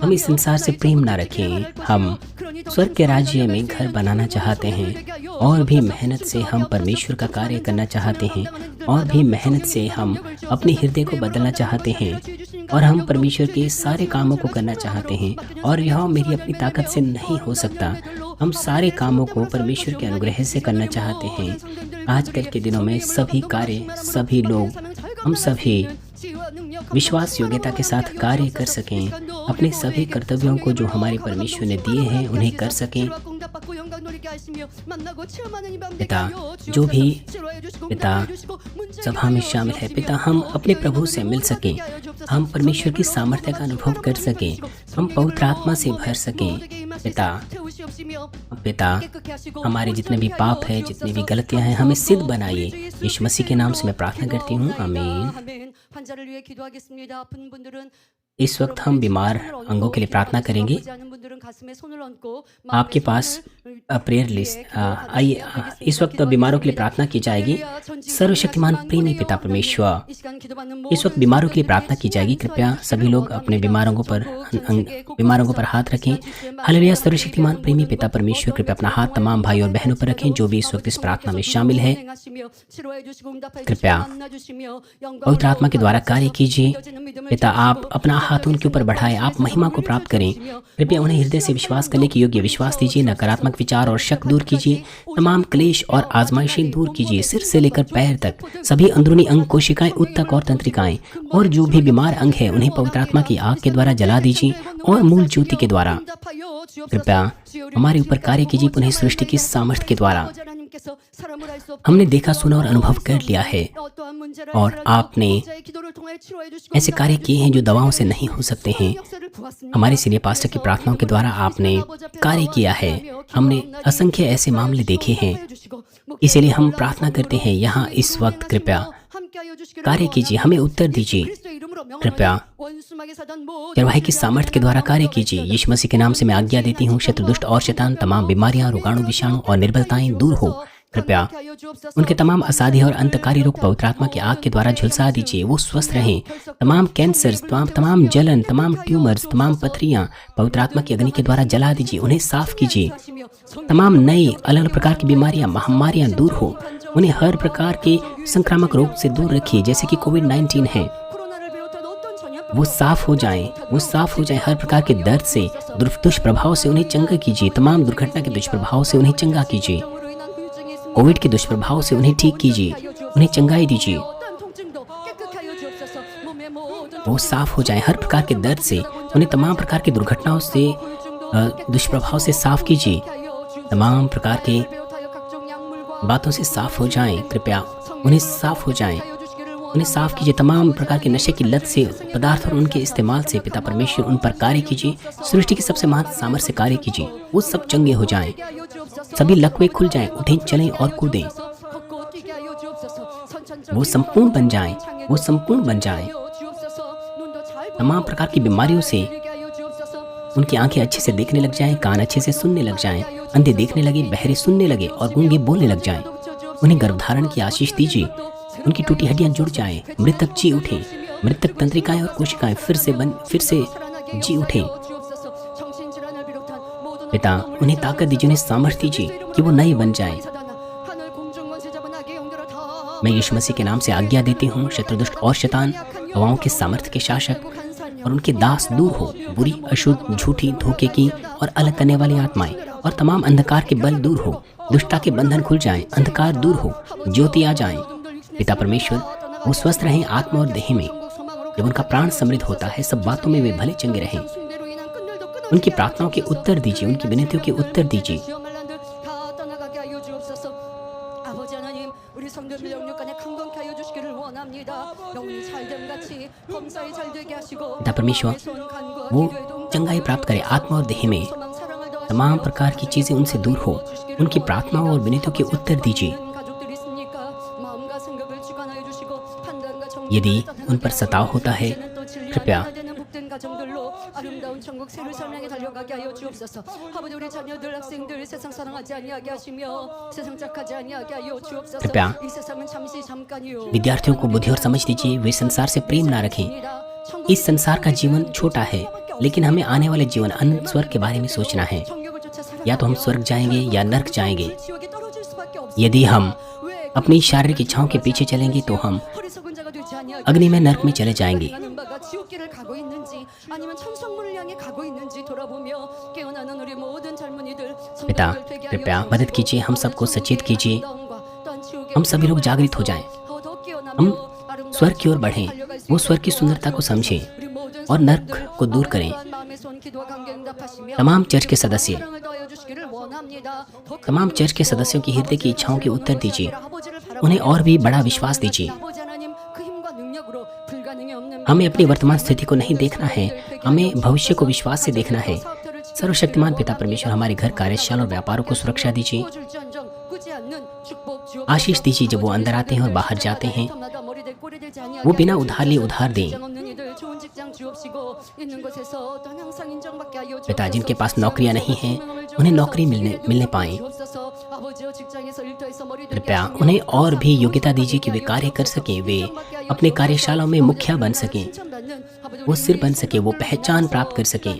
हम इस संसार से प्रेम ना रखें। हम स्वर्ग के राज्य में घर बनाना चाहते हैं और भी मेहनत से हम परमेश्वर का कार्य करना चाहते हैं और भी मेहनत से हम अपने हृदय को बदलना चाहते हैं और हम परमेश्वर के सारे कामों को करना चाहते हैं और यह मेरी अपनी ताकत से नहीं हो सकता। हम सारे कामों को परमेश्वर के अनुग्रह से करना चाहते हैं। आजकल के दिनों में सभी कार्य, सभी लोग, हम सभी विश्वास योग्यता के साथ कार्य कर सकें, अपने सभी कर्तव्यों को जो हमारे परमेश्वर ने दिए हैं उन्हें कर सकें। पिता, जो भी पिता सभा में शामिल है, पिता, हम अपने प्रभु से मिल सकें, हम परमेश्वर की सामर्थ्य का अनुभव कर सकें, हम पवित्र आत्मा से भर सकें। पिता, हमारे जितने भी पाप हैं, जितनी भी गलतियां हैं, हमें सिद्ध बनाइए। यीशु मसीह के नाम से मैं प्रार्थना करती हूँ, आमीन। इस वक्त हम बीमार अंगों के लिए प्रार्थना करेंगे। आपके पास प्रेयर लिस्ट आइए, इस वक्त बीमारों के लिए प्रार्थना की जाएगी। सर्वशक्तिमान प्रेमी पिता परमेश्वर, इस वक्त बीमारों के लिए प्रार्थना की जाएगी। कृपया सभी लोग अपने बीमारों पर हाथ रखें। हालेलुया। सर्वशक्तिमान प्रेमी पिता परमेश्वर, कृपया अपना हाथ तमाम भाई और बहनों पर रखें जो भी इस वक्त इस प्रार्थना में शामिल है। कृपया पवित्र आत्मा के द्वारा कार्य कीजिए। पिता, आप अपना हाथ उनके ऊपर बढ़ाएं, आप महिमा को प्राप्त करें। कृपया उन्हें हृदय से विश्वास करने की योग्य विश्वास दीजिए। नकारात्मक विचार और शक दूर कीजिए। तमाम क्लेश और आजमाइशें दूर कीजिए। सिर से लेकर पैर तक सभी अंदरूनी अंग, कोशिकाएं, ऊतक और तंत्रिकाएं और जो भी बीमार अंग है उन्हें पवित्र आत्मा की आग के द्वारा जला दीजिए और मूल ज्योति के द्वारा कृपया हमारे ऊपर कार्य कीजिए। पुनः सृष्टि की सामर्थ्य के द्वारा हमने देखा, सुना और अनुभव कर लिया है और आपने ऐसे कार्य किए हैं जो दवाओं से नहीं हो सकते हैं। हमारे सीनियर पास्टर की प्रार्थनाओं के द्वारा आपने कार्य किया है। हमने असंख्य ऐसे मामले देखे हैं। इसीलिए हम प्रार्थना करते हैं, यहाँ इस वक्त कृपया कार्य कीजिए, हमें उत्तर दीजिए। कृपया चरवाहे की सामर्थ्य के द्वारा कार्य कीजिए। यीशु मसीह के नाम से मैं आज्ञा देती हूँ, शत्रु, दुष्ट और शैतान, तमाम बीमारियां, रोगाणु, विषाणु और निर्बलताएं दूर हो। कृपया उनके तमाम असाध्य और अंतकारी रोग पवित्र आत्मा की आग के द्वारा झुलसा दीजिए। वो स्वस्थ रहें। तमाम कैंसर्स, तमाम जलन, तमाम ट्यूमर्स, तमाम पथरियां पवित्र आत्मा की अग्नि के द्वारा जला दीजिए। उन्हें साफ कीजिए। तमाम नई अलग अलग प्रकार की बीमारियां, महामारियां दूर हो। उन्हें हर प्रकार के संक्रामक रोग से दूर रखिए, जैसे कि कोविड-19 है। वो साफ हो जाएं, वो साफ हो जाएं। हर प्रकार के दर्द से, दुष्प्रभाव से उन्हें चंगा कीजिए। तमाम दुर्घटना के दुष्प्रभाव से उन्हें चंगा कीजिए। कोविड के दुष्प्रभाव से उन्हें ठीक कीजिए, उन्हें चंगाई दीजिए। वो साफ हो जाएं। हर प्रकार के दर्द से, उन्हें तमाम प्रकार की दुर्घटनाओं से, दुष्प्रभाव से साफ कीजिए। तमाम प्रकार के बातों से साफ हो जाएं। कृपया उन्हें साफ हो जाएं, उन्हें साफ कीजिए। तमाम प्रकार के नशे की लत से, पदार्थ और उनके इस्तेमाल से पिता परमेश्वर उन पर कार्य कीजिए। सृष्टि की सबसे महान सामर्थ्य से कार्य कीजिए। वो सब चंगे हो जाएं, सभी लकवे खुल जाएं, उठें, चलें और कूदें। वो संपूर्ण बन जाएं, वो संपूर्ण बन जाएं। तमाम प्रकार की बीमारियों से उनकी आंखें अच्छे से देखने लग जाएं, कान अच्छे से सुनने लग जाएं, अंधे देखने लगे, बहरे सुनने लगे और गूंगे बोलने लग जाएं। उन्हें गर्भधारण की आशीष दीजिए। उनकी टूटी हड्डियां जुड़ जाएं, मृतक जी उठें, मृतक तंत्रिकाएं और कोशिकाएं फिर से जी उठें। पिता, उन्हें ताकत दीजिए, उन्हें सामर्थ्य दीजिए कि वो नए बन जाएं। मैं यीशु मसीह के नाम से आज्ञा देती हूँ, शत्रु, दुष्ट और शैतान, हवाओं के सामर्थ्य के शासक और उनके दास दूर हो। बुरी, अशुद्ध, झूठी, धोखे की और अलग करने वाली आत्माएं और तमाम अंधकार के बल दूर हो। दुष्टता के बंधन खुल जाएं, अंधकार दूर हो, ज्योति आ जाएं। पिता परमेश्वर, वो स्वस्थ रहें आत्मा और देह में। जब उनका प्राण समृद्ध होता है, सब बातों में वे भले चंगे रहें। उनकी प्रार्थनाओं के उत्तर दीजिए, उनकी विनतियों के उत्तर दीजिए। पिता परमेश्वर, वो चंगाई प्राप्त करे आत्मा और देह में। तमाम प्रकार की चीजें उनसे दूर हो। उनकी प्रार्थनाओं और विनतियों के उत्तर दीजिए। यदि उन पर सताव होता है, कृपया 되는 복된 가정들로 아름다운 천국 새를 설명해 달려가게 하여 주옵소서. 아버지 우리 자녀들 학생들 세상 사랑하지 아니하게 하시며 세상 착하지 아니하게 하여 주옵소서. कृपया 이 세상은 잠시 잠깐이요. विद्यार्थियों को बुद्धि और समझ दीजिए, वे संसार से प्रेम ना रखें। इस संसार का जीवन छोटा है, लेकिन हमें आने वाले जीवन अनंत स्वर्ग के बारे में सोचना है। या तो हम स्वर्ग जाएंगे या नर्क जाएंगे। यदि हम अपनी शारीरिक इच्छाओं के पीछे चलेंगे तो हम अग्नि में नर्क में चले जाएंगे। पिता कृपया मदद कीजिए, हम सबको सचेत कीजिए, हम सभी लोग जागृत हो जाएं, हम स्वर्ग की ओर बढ़ें, वो स्वर्ग की सुंदरता को समझें और नर्क को दूर करें। तमाम चर्च के सदस्यों की हृदय की इच्छाओं के उत्तर दीजिए, उन्हें और भी बड़ा विश्वास दीजिए। हमें अपनी वर्तमान स्थिति को नहीं देखना है, हमें भविष्य को विश्वास से देखना है। सर्वशक्तिमान पिता परमेश्वर हमारे घर, कार्यशाला और व्यापारों को सुरक्षा दीजिए, आशीष दीजिए। जब वो अंदर आते हैं और बाहर जाते हैं, वो बिना उधार लिए उधार दें। पिता जिनके पास नौकरियां नहीं हैं, उन्हें नौकरी मिलने पाए। कृपया उन्हें और भी योग्यता दीजिए कि वे कार्य कर सकें, वे अपने कार्यशालाओं में मुखिया बन सकें, वो सिर बन सके, वो पहचान प्राप्त कर सकें,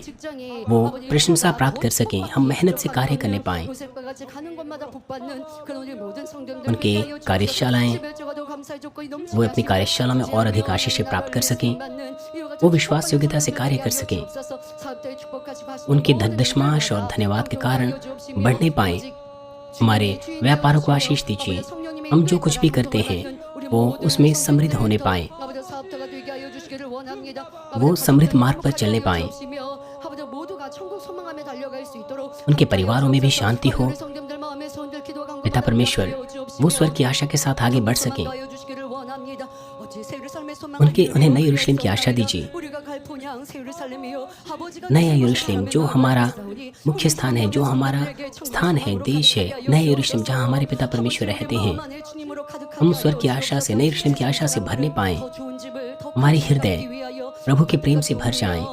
वो प्रशंसा प्राप्त कर सकें, हम मेहनत से कार्य करने पाएं। उनके कार्यशालाएं, वो अपनी कार्यशाला में और अधिक आशीष प्राप्त कर सकें, वो विश्वास योग्यता से कार्य कर सकें, उनके दशमांश और धन्यवाद के कारण बढ़ने पाएं। हमारे व्यापारों को आशीष दीजिए, हम जो कुछ भी करते हैं वो उसमें समृद्ध होने पाएं, वो समृद्ध मार्ग पर चलने पाएं, उनके परिवारों में भी शांति हो। पिता परमेश्वर वो स्वर्ग की आशा के साथ आगे बढ़ सकें, उन्हें नई यरूशलेम की आशा दीजिए। नया यरूशलेम जो हमारा मुख्य स्थान है, जो हमारा स्थान है, देश है, नया यरूशलेम जहाँ हमारे पिता परमेश्वर रहते हैं, हम स्वर्ग की आशा से, नए यरूशलेम की आशा से भरने पाएं। हमारे हृदय प्रभु के प्रेम से भर जाएं।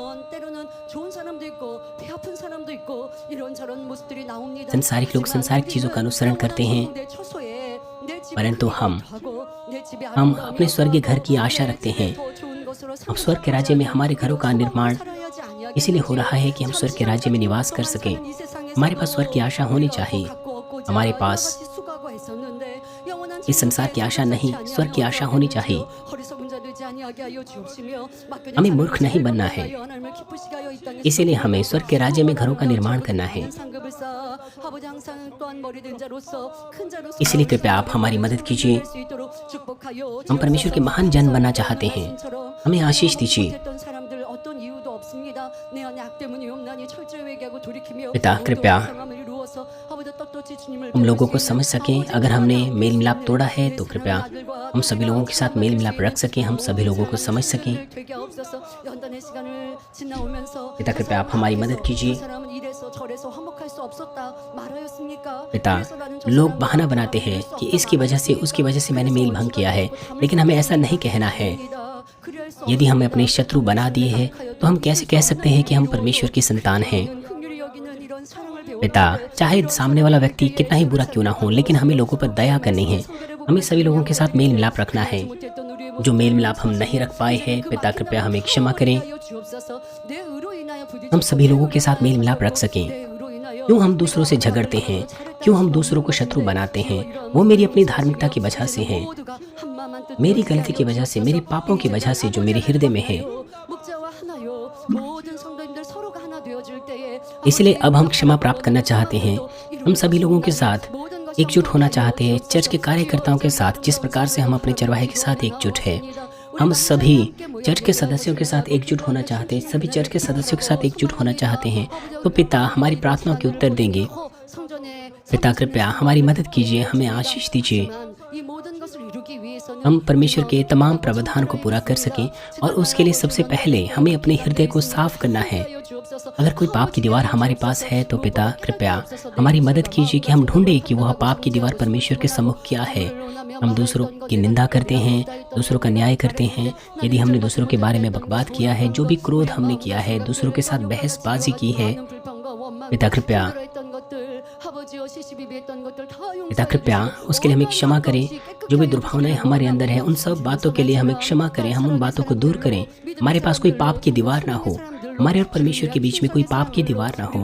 संसारिक लोग संसारिक चीजों का अनुसरण करते हैं, परंतु हम अपने स्वर्गीय घर की आशा रखते हैं। हम स्वर्ग के राज्य में, हमारे घरों का निर्माण इसीलिए हो रहा है कि हम स्वर्ग के राज्य में निवास कर सकें। हमारे पास स्वर्ग की आशा होनी चाहिए। हमारे पास इस संसार की आशा नहीं, स्वर्ग की आशा होनी चाहिए। हमें मूर्ख नहीं बनना है, इसीलिए हमें स्वर्ग के राज्य में घरों का निर्माण करना है। इसलिए कृपया आप हमारी मदद कीजिए। हम परमेश्वर के महान जन बनना चाहते हैं, हमें आशीष दीजिए। पिता कृपया हम लोगों को समझ सकें, अगर हमने मेल मिलाप तोड़ा है तो कृपया हम सभी लोगों के साथ मेल मिलाप रख सकें, हम सभी लोगों को समझ सकें। पिता कृपया आप हमारी मदद कीजिए। पिता लोग बहाना बनाते हैं कि इसकी वजह से, उसकी वजह से मैंने मेल भंग किया है, लेकिन हमें ऐसा नहीं कहना है। यदि हमें अपने शत्रु बना दिए हैं तो हम कैसे कह सकते हैं कि हम परमेश्वर की संतान हैं। पिता चाहे सामने वाला व्यक्ति कितना ही बुरा क्यों ना हो, लेकिन हमें लोगों पर दया करनी है, हमें सभी लोगों के साथ मेल मिलाप रखना है। जो मेल मिलाप हम नहीं रख पाए हैं, पिता कृपया हमें क्षमा करें, हम सभी लोगों के साथ मेल मिलाप रख सकें। क्यों हम दूसरों से झगड़ते हैं, क्यों हम दूसरों को शत्रु बनाते हैं, वो मेरी अपनी धार्मिकता की वजह से है, मेरी गलती की वजह से, मेरे पापों की वजह से जो मेरे हृदय में है। इसलिए अब हम क्षमा प्राप्त करना चाहते हैं, हम सभी लोगों के साथ एकजुट होना चाहते हैं, चर्च के कार्यकर्ताओं के साथ, जिस प्रकार से हम अपने चरवाहे के साथ एकजुट हैं। हम सभी चर्च के सदस्यों के साथ एकजुट होना चाहते हैं, सभी चर्च के सदस्यों के साथ एकजुट होना चाहते हैं। तो पिता हमारी प्रार्थनाओं के उत्तर देंगे। पिता कृपया हमारी मदद कीजिए, हमें आशीष दीजिए, हम परमेश्वर के तमाम प्रावधान को पूरा कर सकें। और उसके लिए सबसे पहले हमें अपने हृदय को साफ करना है, अगर कोई पाप की दीवार हमारे पास है तो पिता कृपया हमारी मदद कीजिए कि हम ढूंढें कि वह पाप की दीवार परमेश्वर के सम्मुख क्या है। हम दूसरों की निंदा करते हैं, दूसरों का न्याय करते हैं। यदि हमने दूसरों के बारे में बकवाद किया है, जो भी क्रोध हमने किया है, दूसरों के साथ बहसबाजी की है, पिता कृपया उसके लिए हमें क्षमा करें। जो भी दुर्भावनाएं हमारे अंदर है, उन सब बातों के लिए हमें क्षमा करें। हम उन बातों को दूर करें। हमारे पास कोई पाप की दीवार ना हो, हमारे और परमेश्वर के बीच में कोई पाप की दीवार ना हो।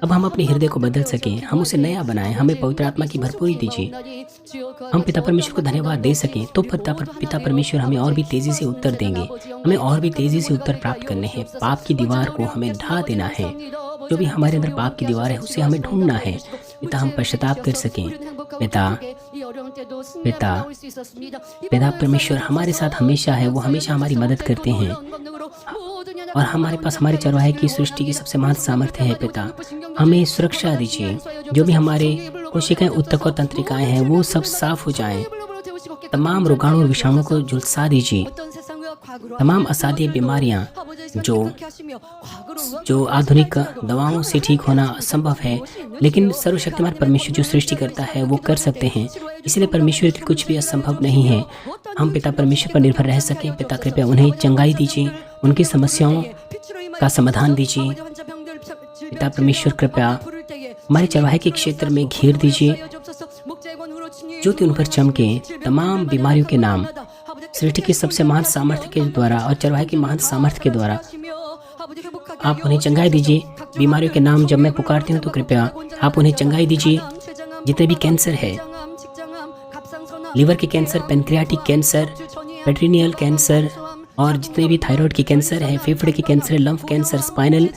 अब हम अपने हृदय को बदल सकें, हम उसे नया बनाएं। हमें पवित्र आत्मा की भरपूरी दीजिए। हम पिता परमेश्वर को धन्यवाद दे सकें तो पिता परमेश्वर हमें और भी तेजी से उत्तर देंगे। हमें और भी तेजी से उत्तर प्राप्त करने हैं। पाप की दीवार को हमें ढा देना है। जो भी हमारे अंदर पाप की दीवार है, उसे हमें ढूंढना है। पिता हम पश्चाताप कर सकें। पिता परमेश्वर हमारे साथ हमेशा है। वो हमेशा हमारी मदद करते हैं और हमारे पास हमारे चरवाहे की सृष्टि की सबसे महान सामर्थ्य है। पिता हमें सुरक्षा दीजिए। जो भी हमारे कोशिकाएं, उत्तक और तंत्रिकाएं हैं, वो सब साफ हो जाएं। तमाम रोगाणु और विषाणु को झुलसा दीजिए। तमाम असाध्य बीमारियां जो आधुनिक दवाओं से ठीक होना असंभव है, लेकिन सर्वशक्तिमान परमेश्वर जो सृष्टि करता है वो कर सकते हैं। इसलिए परमेश्वर के कुछ भी असंभव नहीं है। हम पिता परमेश्वर पर निर्भर रह सकें। पिता कृपया उन्हें चंगाई दीजिए, उनकी समस्याओं का समाधान दीजिए। पिता परमेश्वर कृपया हमारे चरवाहे के क्षेत्र में घेर दीजिए। ज्योति उन पर चमके। तमाम बीमारियों के नाम सृष्टि के सबसे महान सामर्थ्य के द्वारा और चरवाहे की महान सामर्थ्य के द्वारा आप उन्हें चंगाई दीजिए। बीमारियों के नाम जब मैं पुकारती हूँ तो कृपया आप उन्हें चंगाई दीजिए। जितने भी कैंसर है, लीवर के cancer, pancreatic cancer, perineal cancer और जितने भी थायराइड की कैंसर है, फेफड़े की cancer, lymph cancer, spinal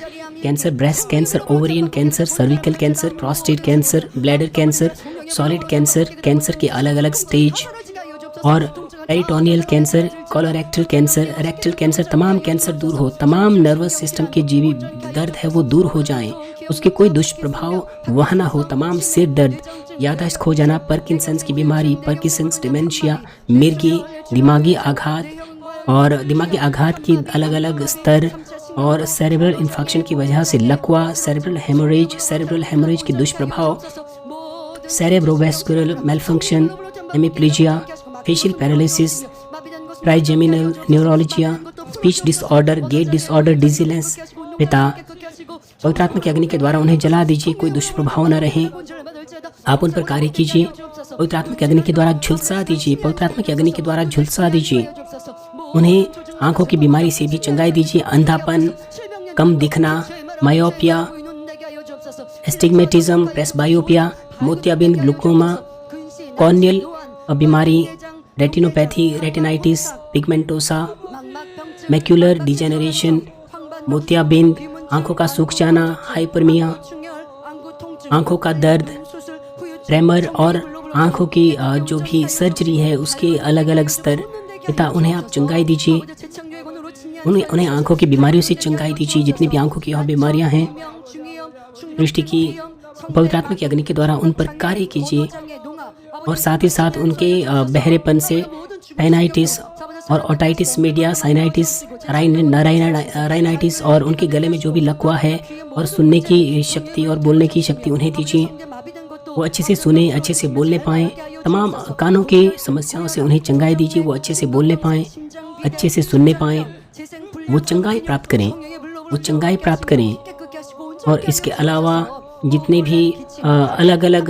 cancer, breast cancer, ovarian cancer, cervical cancer, prostate cancer, bladder cancer, solid cancer, cancer के अलग अलग स्टेज और peritoneal cancer, colorectal cancer, rectal cancer, तमाम कैंसर दूर हो। तमाम नर्वस सिस्टम के जीवी दर्द है वो दूर हो जाएं। उसके कोई दुष्प्रभाव वह ना हो। तमाम सिर दर्द, याददाश्त खो जाना, पार्किंसंस की बीमारी, पार्किंसंस, डिमेंशिया, मिर्गी, दिमागी आघात और दिमागी आघात की अलग अलग स्तर और सेरेब्रल इन्फेक्शन की वजह से लकवा, सेरेब्रल हेमोरेज के दुष्प्रभाव, cerebrovascular malfunction, hemiplegia, facial paralysis, trigeminal neuralgia, speech disorder, gait disorder, dizziness. पिता पवित्र आत्मा की अग्नि के द्वारा उन्हें जला दीजिए। कोई दुष्प्रभाव न रहे। आप उन पर कार्य कीजिए। पवित्र आत्मा की अग्नि के द्वारा झुलसा दीजिए। पवित्र आत्मा की अग्नि के द्वारा झुलसा दीजिए। उन्हें आंखों की बीमारी से भी चंगाई दीजिए। अंधापन, कम दिखना, मायोपिया, एस्टिग्मेटिज्म, प्रेसबायोपिया, मोतियाबिंद, ग्लूकोमा, कॉर्नियल बीमारी, retinopathy, retinitis, pigmentosa, macular degeneration, मोतियाबिंद, आंखों का सूख जाना, हाइपरमिया, आंखों का दर्द, ट्रेमर और आंखों की जो भी सर्जरी है उसके अलग अलग स्तर। पिता उन्हें आप चंगाई दीजिए। उन्हें आंखों की बीमारियों से चंगाई दीजिए। जितनी भी आंखों की और बीमारियां हैं, दृष्टि की पवित्र आत्मा की अग्नि के द्वारा उन पर कार्य कीजिए और साथ ही साथ उनके बहरेपन से टाइनाइटिस और ओटाइटिस मीडिया, साइनाइटिस, राइनाइटिस और उनके गले में जो भी लकवा है और सुनने की शक्ति और बोलने की शक्ति उन्हें दीजिए। वो अच्छे से सुने, अच्छे से बोलने पाएं। तमाम कानों की समस्याओं से उन्हें चंगाई दीजिए। वो अच्छे से बोलने पाएं, अच्छे से सुनने पाएं। वो चंगाई प्राप्त करें। और इसके अलावा जितने भी अलग अलग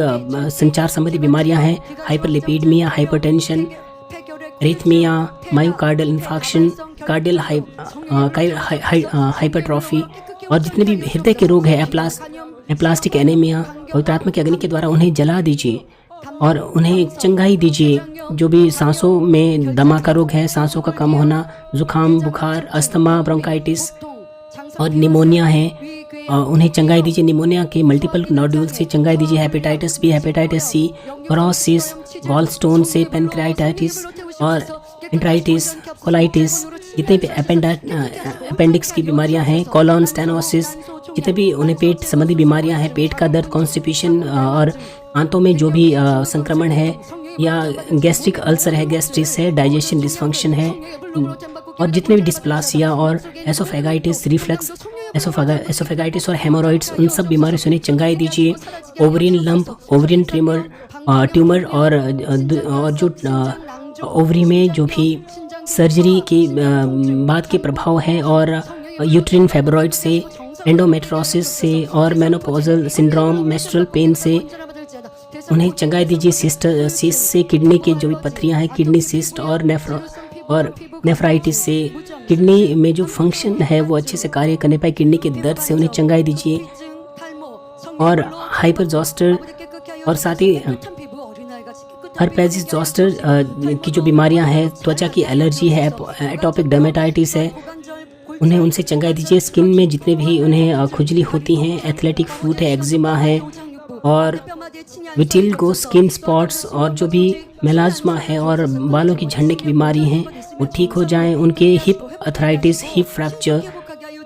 संचार संबंधी बीमारियां हैं, hyperlipidaemia, hypertension, arrhythmia, myocardial infection, cardiac hypertrophy और जितने भी हृदय के रोग हैं, एप्लास्टिक एनीमिया, पवित्र आत्मा की अग्नि के द्वारा उन्हें जला दीजिए और उन्हें चंगाई दीजिए। जो भी सांसों में दमा का रोग है, सांसों का कम होना, जुकाम, बुखार, अस्थमा, ब्रोंकाइटिस और निमोनिया है, उन्हें चंगाई दीजिए। निमोनिया के मल्टीपल नोड्यूल से चंगाई दीजिए। Hepatitis B, hepatitis C, cirrhosis, gallstone से, पेनक्रियाटाइटिस और एंट्राइटिस, कोलाइटिस, जितने भी अपेंडिक्स की बीमारियां हैं, कोलोन स्टेनोसिस, जितने भी उन्हें पेट संबंधी बीमारियां हैं, पेट का दर्द, कॉन्स्टिपेशन और आंतों में जो भी संक्रमण है या गैस्ट्रिक अल्सर है, गैस्ट्रिस है, डाइजेशन डिसफंक्शन है और जितने भी डिस्प्लासिया और एसोफेगाइटिस, रिफ्लक्स एसोफेगाइटिस और हेमोरॉइड्स, उन सब बीमारियों से उन्हें चंगाई दीजिए। ओवरियन लंप, ओवरियन ट्यूमर और जो ओवरी में जो भी सर्जरी के बाद के प्रभाव है, और यूट्रिन फाइब्रॉइड से, एंडोमेट्रोसिस से और मेनोपॉजल सिंड्रोम, मेस्ट्रुअल पेन से उन्हें चंगाई दीजिए। सिस्ट से, किडनी की जो भी पथरियां हैं, किडनी सिस्ट और नेफ्राइटिस से, किडनी में जो फंक्शन है वो अच्छे से कार्य करने पाए, किडनी के दर्द से उन्हें चंगाई दीजिए। और हाइपर जोस्टर और साथ ही हर्पेजिस जोस्टर की जो बीमारियां हैं, त्वचा की एलर्जी है, एटोपिक डर्मेटाइटिस है, उन्हें उनसे चंगाई दीजिए। स्किन में जितने भी उन्हें खुजली होती हैं, एथलेटिक फूट है, एक्जिमा है और विटिलिगो स्किन स्पॉट्स और जो भी मेलाज्मा है और बालों की झड़ने की बीमारी हैं वो ठीक हो जाएं। उनके hip arthritis, hip fracture,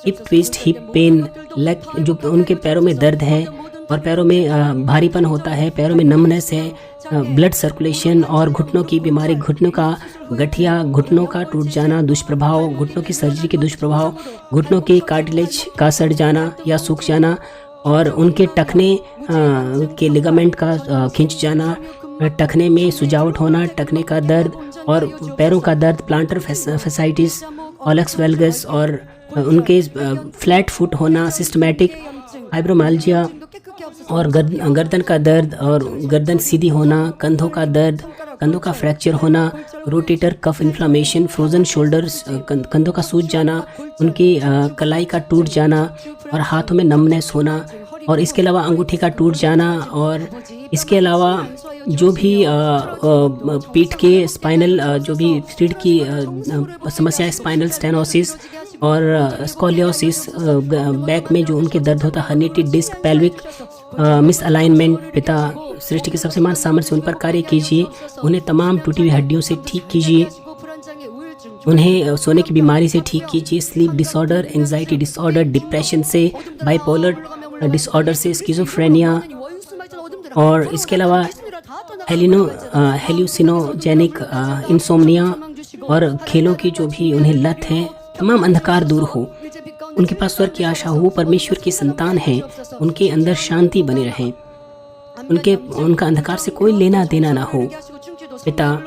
hip twist, hip pain, leg जो उनके पैरों में दर्द है और पैरों में भारीपन होता है, पैरों में नमनेस है, ब्लड सर्कुलेशन और घुटनों की बीमारी, घुटनों का गठिया, घुटनों का टूट जाना, दुष्प्रभाव, घुटनों की सर्जरी के दुष्प्रभाव, घुटनों की कार्टिलेज का सड़ जाना या सूख जाना और उनके टखने के लिगामेंट का खिंच जाना, टखने में सुजावट होना, टखने का दर्द और पैरों का दर्द, प्लांटर फैसाइटिस, ऑलक्स वेल्गस और उनके फ्लैट फुट होना, सिस्टमैटिक फाइब्रोमाल्जिया और गर्दन का दर्द और गर्दन सीधी होना, कंधों का दर्द, कंधों का फ्रैक्चर होना, rotator cuff inflammation, frozen shoulders, कंधों का सूज जाना, उनकी कलाई का टूट जाना और हाथों में नमनेस होना और इसके अलावा अंगूठे का टूट जाना और इसके अलावा जो भी पीठ के स्पाइनल जो भी रीढ़ की समस्या, स्पाइनल स्टेनोसिस और स्कोलियोसिस, बैक में जो उनके दर्द होता है, हर्निएटेड डिस्क, पेल्विक मिसअलाइनमेंट, पिता सृष्टि के सबसे महान सामर्थ्य उन पर कार्य कीजिए, उन्हें तमाम टूटी हुई हड्डियों से ठीक कीजिए, उन्हें सोने की बीमारी से ठीक कीजिए, sleep disorder, anxiety disorder, depression से, बाइपोलर डिसऑर्डर से, स्किज़ोफ्रेनिया और इसके अलावा हेल्यूसिनोजेनिक इंसोम्निया और खेलों की जो भी उन्हें लत है, तमाम अंधकार दूर हो, उनके पास स्वर्ग की आशा हो, परमेश्वर की संतान है, उनके अंदर शांति बनी रहे, उनका अंधकार से कोई लेना देना ना हो। पिता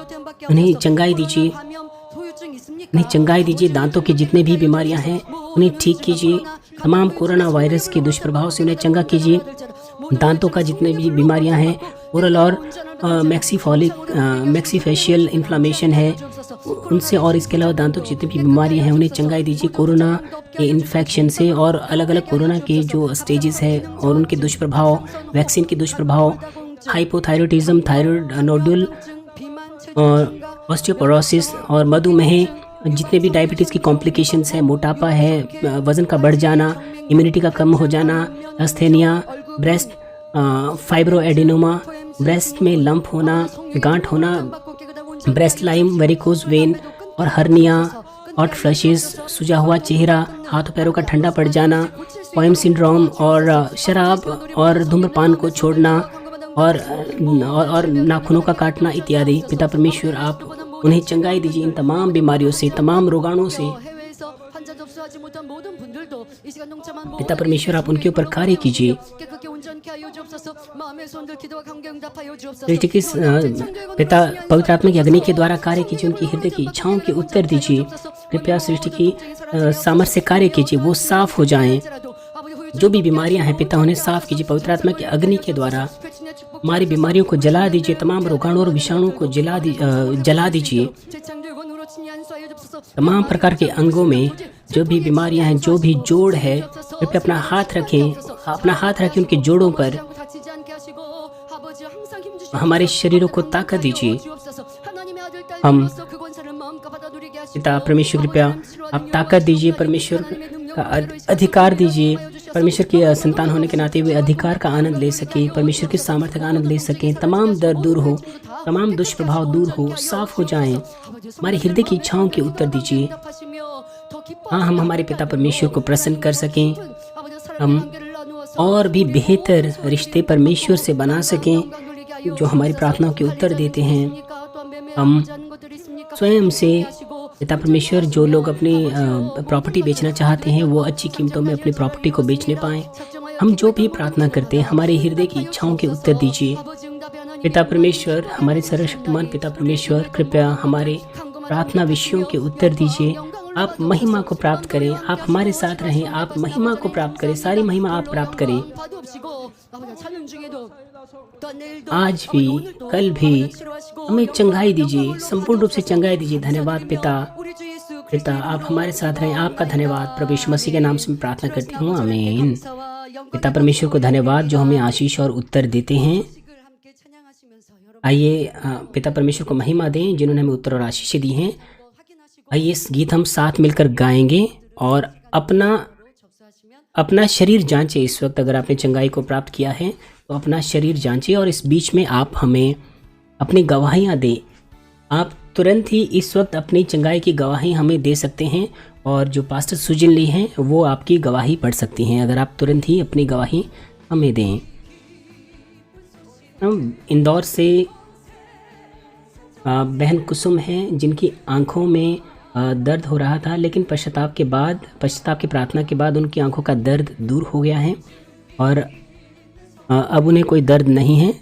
उन्हें चंगाई दीजिए, उन्हें चंगाई दीजिए, दांतों की जितने भी बीमारियां हैं उन्हें ठीक कीजिए, तमाम कोरोना वायरस के दुष्प्रभाव से उन्हें चंगा कीजिए, दांतों का जितने भी बीमारियां हैं, ओरल और मैक्सीफेशियल इन्फ्लामेशन है उनसे और इसके अलावा दांतों की जितनी भी बीमारियां हैं उन्हें चंगाई दीजिए, कोरोना के इन्फेक्शन से और अलग अलग कोरोना के जो स्टेजेस है और उनके दुष्प्रभाव, वैक्सीन के दुष्प्रभाव, हाइपोथायरॉयडिज्म, थायराइड नोडुल और ऑस्टियोपोरोसिस और मधुमेह, जितने भी डायबिटीज़ की कॉम्प्लिकेशंस है, मोटापा है, वज़न का बढ़ जाना, इम्यूनिटी का कम हो जाना, अस्थेनिया, ब्रेस्ट फाइब्रोएडिनोमा, ब्रेस्ट में लंप होना, गांठ होना, ब्रेस्ट लाइम, वेरिकोज वेन और हर्निया, हॉट फ्लशेस, सुजा हुआ चेहरा, हाथों पैरों का ठंडा पड़ जाना, पॉइम सिंड्रोम और शराब और धूम्रपान को छोड़ना और नाखूनों का काटना इत्यादि। पिता परमेश्वर आप उन्हें चंगाई दीजिए इन तमाम बीमारियों से, तमाम रोगाणुओं से। पिता परमेश्वर आप उनके ऊपर कार्य कीजिए। पिता पवित्र आत्मा की अग्नि के द्वारा कार्य कीजिए, उनकी हृदय की इच्छाओं के उत्तर दीजिए। कृपया सृष्टि की सामर्थ्य से कार्य कीजिए, वो साफ हो जाएं। जो भी बीमारियां हैं पिता उन्हें साफ कीजिए पवित्र आत्मा की अग्नि के द्वारा। हमारी बीमारियों को जला दीजिए, तमाम रोगाणु और विषाणु को जला दीजिए। तमाम प्रकार के अंगों में जो भी बीमारियां हैं, जो भी जोड़ है, कृपया अपना हाथ रखें उनके जोड़ों पर। हमारे शरीरों को ताकत दीजिए। हम पिता परमेश्वर कृपया आप ताकत दीजिए, परमेश्वर का अधिकार दीजिए, परमेश्वर की संतान होने के नाते वे अधिकार का आनंद ले सके, परमेश्वर की सामर्थ्य का आनंद ले सकें, तमाम दर्द दूर हो, तमाम दुष्प्रभाव दूर हो, साफ हो जाएं। हमारे हृदय की इच्छाओं के उत्तर दीजिए। हाँ, हम हमारे पिता परमेश्वर को प्रसन्न कर सकें, हम और भी बेहतर रिश्ते परमेश्वर से बना सकें जो हमारी प्रार्थनाओं के उत्तर देते हैं। हम स्वयं से पिता परमेश्वर, जो लोग अपनी प्रॉपर्टी बेचना चाहते हैं वो अच्छी कीमतों में अपनी प्रॉपर्टी को बेचने पाएं। हम जो भी प्रार्थना करते हैं हमारे हृदय की इच्छाओं के उत्तर दीजिए। पिता परमेश्वर, हमारे सर्वशक्तिमान पिता परमेश्वर, कृपया हमारे प्रार्थना विषयों के उत्तर दीजिए। आप महिमा को प्राप्त करें, आप हमारे साथ रहें, आप महिमा को प्राप्त करें, सारी महिमा आप प्राप्त करें। आज भी कल भी हमें चंगाई दीजिए, संपूर्ण रूप से चंगाई दीजिए। धन्यवाद पिता। पिता आप हमारे साथ रहें, आपका धन्यवाद प्रभु यीशु मसीह के नाम से मैं प्रार्थना करती हूँ, आमीन। पिता परमेश्वर को धन्यवाद जो हमें आशीष और उत्तर देते हैं। आइए पिता परमेश्वर को महिमा दें जिन्होंने हमें उत्तर और आशीष दी हैं। आइए इस गीत हम साथ मिलकर गाएंगे और अपना शरीर जांचे। इस वक्त अगर आपने चंगाई को प्राप्त किया है तो अपना शरीर जांचे और इस बीच में आप हमें अपनी गवाहियाँ दें। आप तुरंत ही इस वक्त अपनी चंगाई की गवाही हमें दे सकते हैं और जो पास्टर सुजिन ली हैं वो आपकी गवाही पढ़ सकती हैं अगर आप तुरंत ही अपनी गवाही हमें दें। हम इंदौर से बहन कुसुम हैं जिनकी आंखों में दर्द हो रहा था, लेकिन पश्चाताप की प्रार्थना के बाद उनकी आंखों का दर्द दूर हो गया है और अब उन्हें कोई दर्द नहीं है।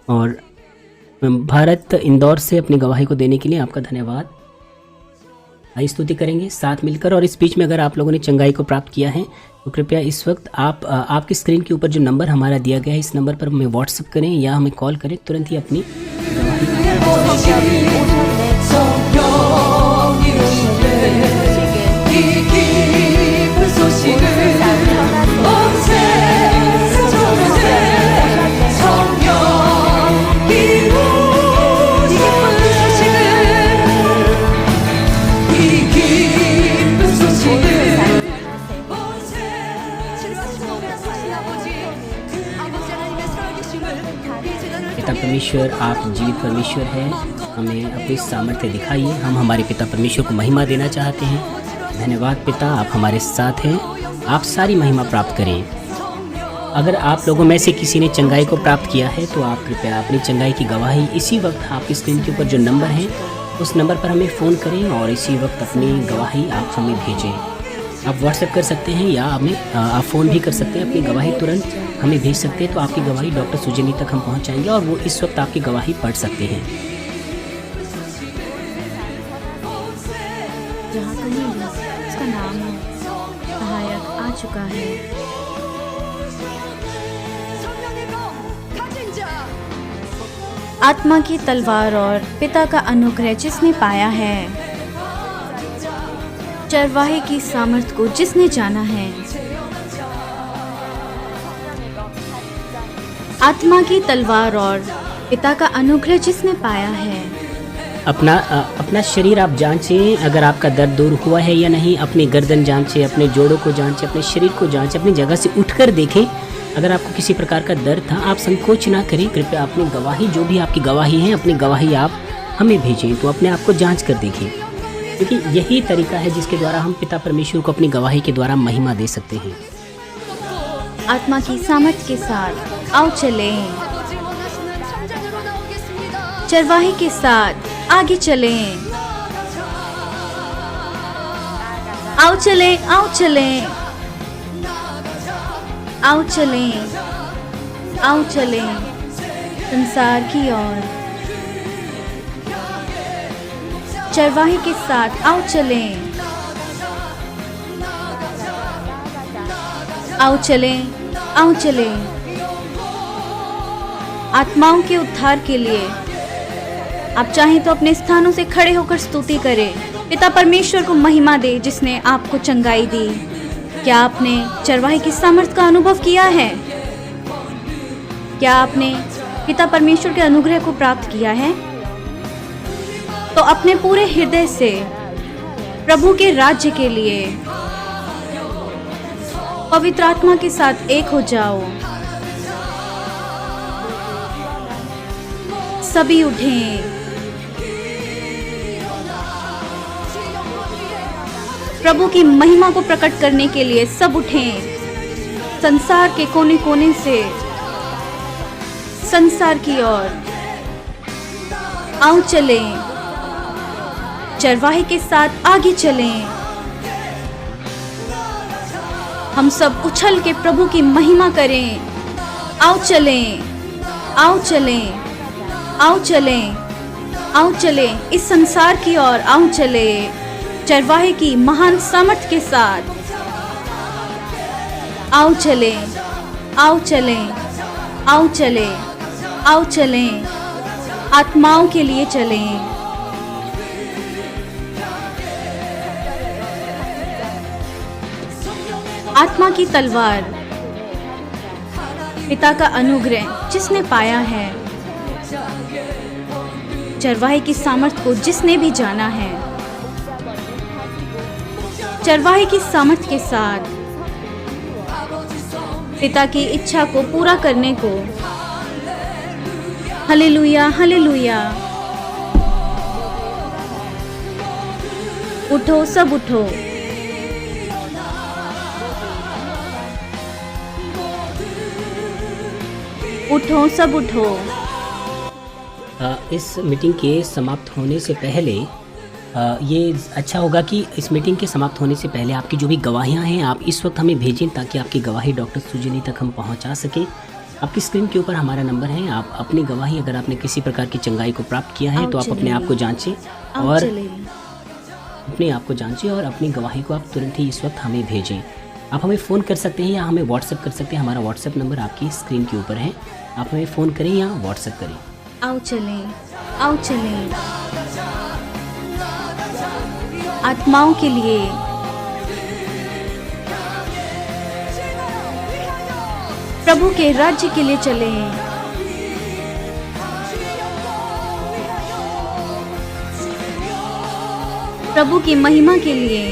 और भारत इंदौर से अपनी गवाही को देने के लिए आपका धन्यवाद। आइए स्तुति करेंगे साथ मिलकर। और इस बीच में अगर आप लोगों ने चंगाई को प्राप्त किया है तो कृपया इस वक्त आपकी स्क्रीन के ऊपर जो नंबर हमारा दिया गया है इस नंबर पर हमें व्हाट्सएप करें या हमें कॉल करें, तुरंत ही अपनी पिता परमेश्वर, आप जीवित परमेश्वर हैं, हमें अपनी सामर्थ्य दिखाइए। हम हमारे पिता परमेश्वर को महिमा देना चाहते हैं। धन्यवाद पिता, आप हमारे साथ हैं, आप सारी महिमा प्राप्त करें। अगर आप लोगों में से किसी ने चंगाई को प्राप्त किया है तो आप कृपया अपनी चंगाई की गवाही इसी वक्त आपकी स्क्रीन के ऊपर जो नंबर है उस नंबर पर हमें फ़ोन करें और इसी वक्त अपनी गवाही आप हमें भेजें। आप व्हाट्सएप कर सकते हैं या आप फ़ोन भी कर सकते हैं। अपनी गवाही तुरंत हमें भेज सकते हैं तो आपकी गवाही डॉक्टर सुजनी तक हम पहुंच जाएंगे और वो इस वक्त आपकी गवाही पढ़ सकते हैं। जहाँ कहीं भी उसका नाम है, सहायक आ चुका है। आत्मा की तलवार और पिता का अनुग्रह जिसने पाया है, चरवाहे की सामर्थ को जिसने जाना है, आत्मा की तलवार और पिता का अनुग्रह जिसने पाया है। अपना शरीर आप जांचें, अगर आपका दर्द दूर हुआ है या नहीं। अपनी गर्दन जांचें, अपने जोड़ों को जांचें, अपने शरीर को जांचें, अपनी जगह से उठकर देखें। अगर आपको किसी प्रकार का दर्द था आप संकोच ना करें, कृपया अपनी गवाही, जो भी आपकी गवाही है, अपनी गवाही आप हमें भेजें। तो अपने आप को जांच कर देखें, क्योंकि यही तरीका है जिसके द्वारा हम पिता परमेश्वर को अपनी गवाही के द्वारा महिमा दे सकते हैं। आत्मा की सामर्थ के साथ आओ चलें, चरवाहे के साथ आगे चलें। आओ चलें, आओ चलें, आओ चलें, आओ चलें संसार की ओर। चरवाहे के साथ आओ चलें, आओ चलें, आओ चलें। आत्माओं के उद्धार के लिए आप चाहें तो अपने स्थानों से खड़े होकर स्तुति करें, पिता परमेश्वर को महिमा दे जिसने आपको चंगाई दी। क्या आपने चरवाहे की सामर्थ का अनुभव किया है? क्या आपने पिता परमेश्वर के अनुग्रह को प्राप्त किया है? तो अपने पूरे हृदय से प्रभु के राज्य के लिए पवित्र आत्मा के साथ एक हो जाओ। सभी उठें, प्रभु की महिमा को प्रकट करने के लिए सब उठें। संसार के कोने कोने से संसार की ओर आओ चलें, चरवाहे के साथ आगे चलें। हम सब उछल के प्रभु की महिमा करें। आओ चलें, आओ चलें, आओ चलें, आओ चलें इस संसार की ओर, आओ चलें चरवाहे की महान सामर्थ के साथ। आओ चलें, आओ चलें, आओ चलें, आओ चलें, आत्माओं के लिए चलें। आत्मा की तलवार, पिता का अनुग्रह जिसने पाया है, चरवाहे की सामर्थ को जिसने भी जाना है, चरवाहे की सामर्थ के साथ पिता की इच्छा को पूरा करने को। Hallelujah, hallelujah. उठो, सब उठो। उठो, सब उठो। इस मीटिंग के समाप्त होने से पहले ये अच्छा होगा कि इस मीटिंग के समाप्त होने से पहले आपकी जो भी गवाहियाँ हैं आप इस वक्त हमें भेजें, ताकि आपकी गवाही डॉक्टर सुजनी तक हम पहुँचा सकें। आपकी स्क्रीन के ऊपर हमारा नंबर है। आप अपनी गवाही, अगर आपने किसी प्रकार की चंगाई को प्राप्त किया है तो आप अपने आप को जांचें और अपने आप को जांचें और अपनी गवाही को आप तुरंत ही इस वक्त हमें भेजें। आप हमें फ़ोन कर सकते हैं या हमें व्हाट्सएप कर सकते हैं। हमारा व्हाट्सएप नंबर आपकी स्क्रीन के ऊपर है। आप हमें फ़ोन करें या व्हाट्सएप करें। आओ चलें, आओ चलें आत्माओं के लिए। प्रभु के राज्य के लिए चलें। प्रभु की महिमा के लिए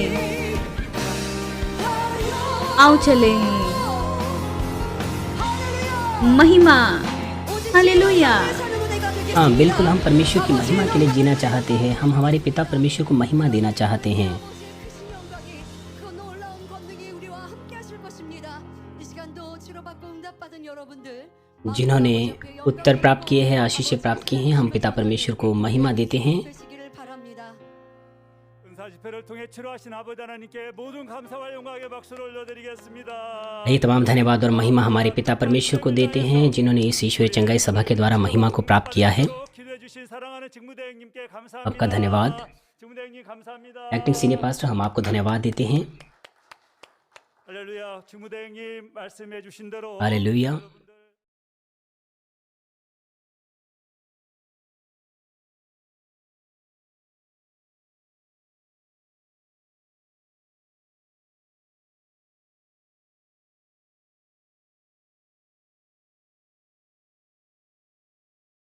आओ चलें। महिमा, हालेलुया। हाँ बिल्कुल, हम परमेश्वर की महिमा के लिए जीना चाहते हैं। हम हमारे पिता परमेश्वर को महिमा देना चाहते हैं। जिन्होंने उत्तर प्राप्त किए हैं, आशीष प्राप्त किए हैं, हम पिता परमेश्वर को महिमा देते हैं। ये तमाम धन्यवाद और महिमा हमारे पिता परमेश्वर को देते हैं, जिन्होंने इस ईश्वरीय चंगाई सभा के द्वारा महिमा को प्राप्त किया है। आपका धन्यवाद। एक्टिंग सीनियर पास्टर, हम आपको धन्यवाद देते हैं। हालेलुया।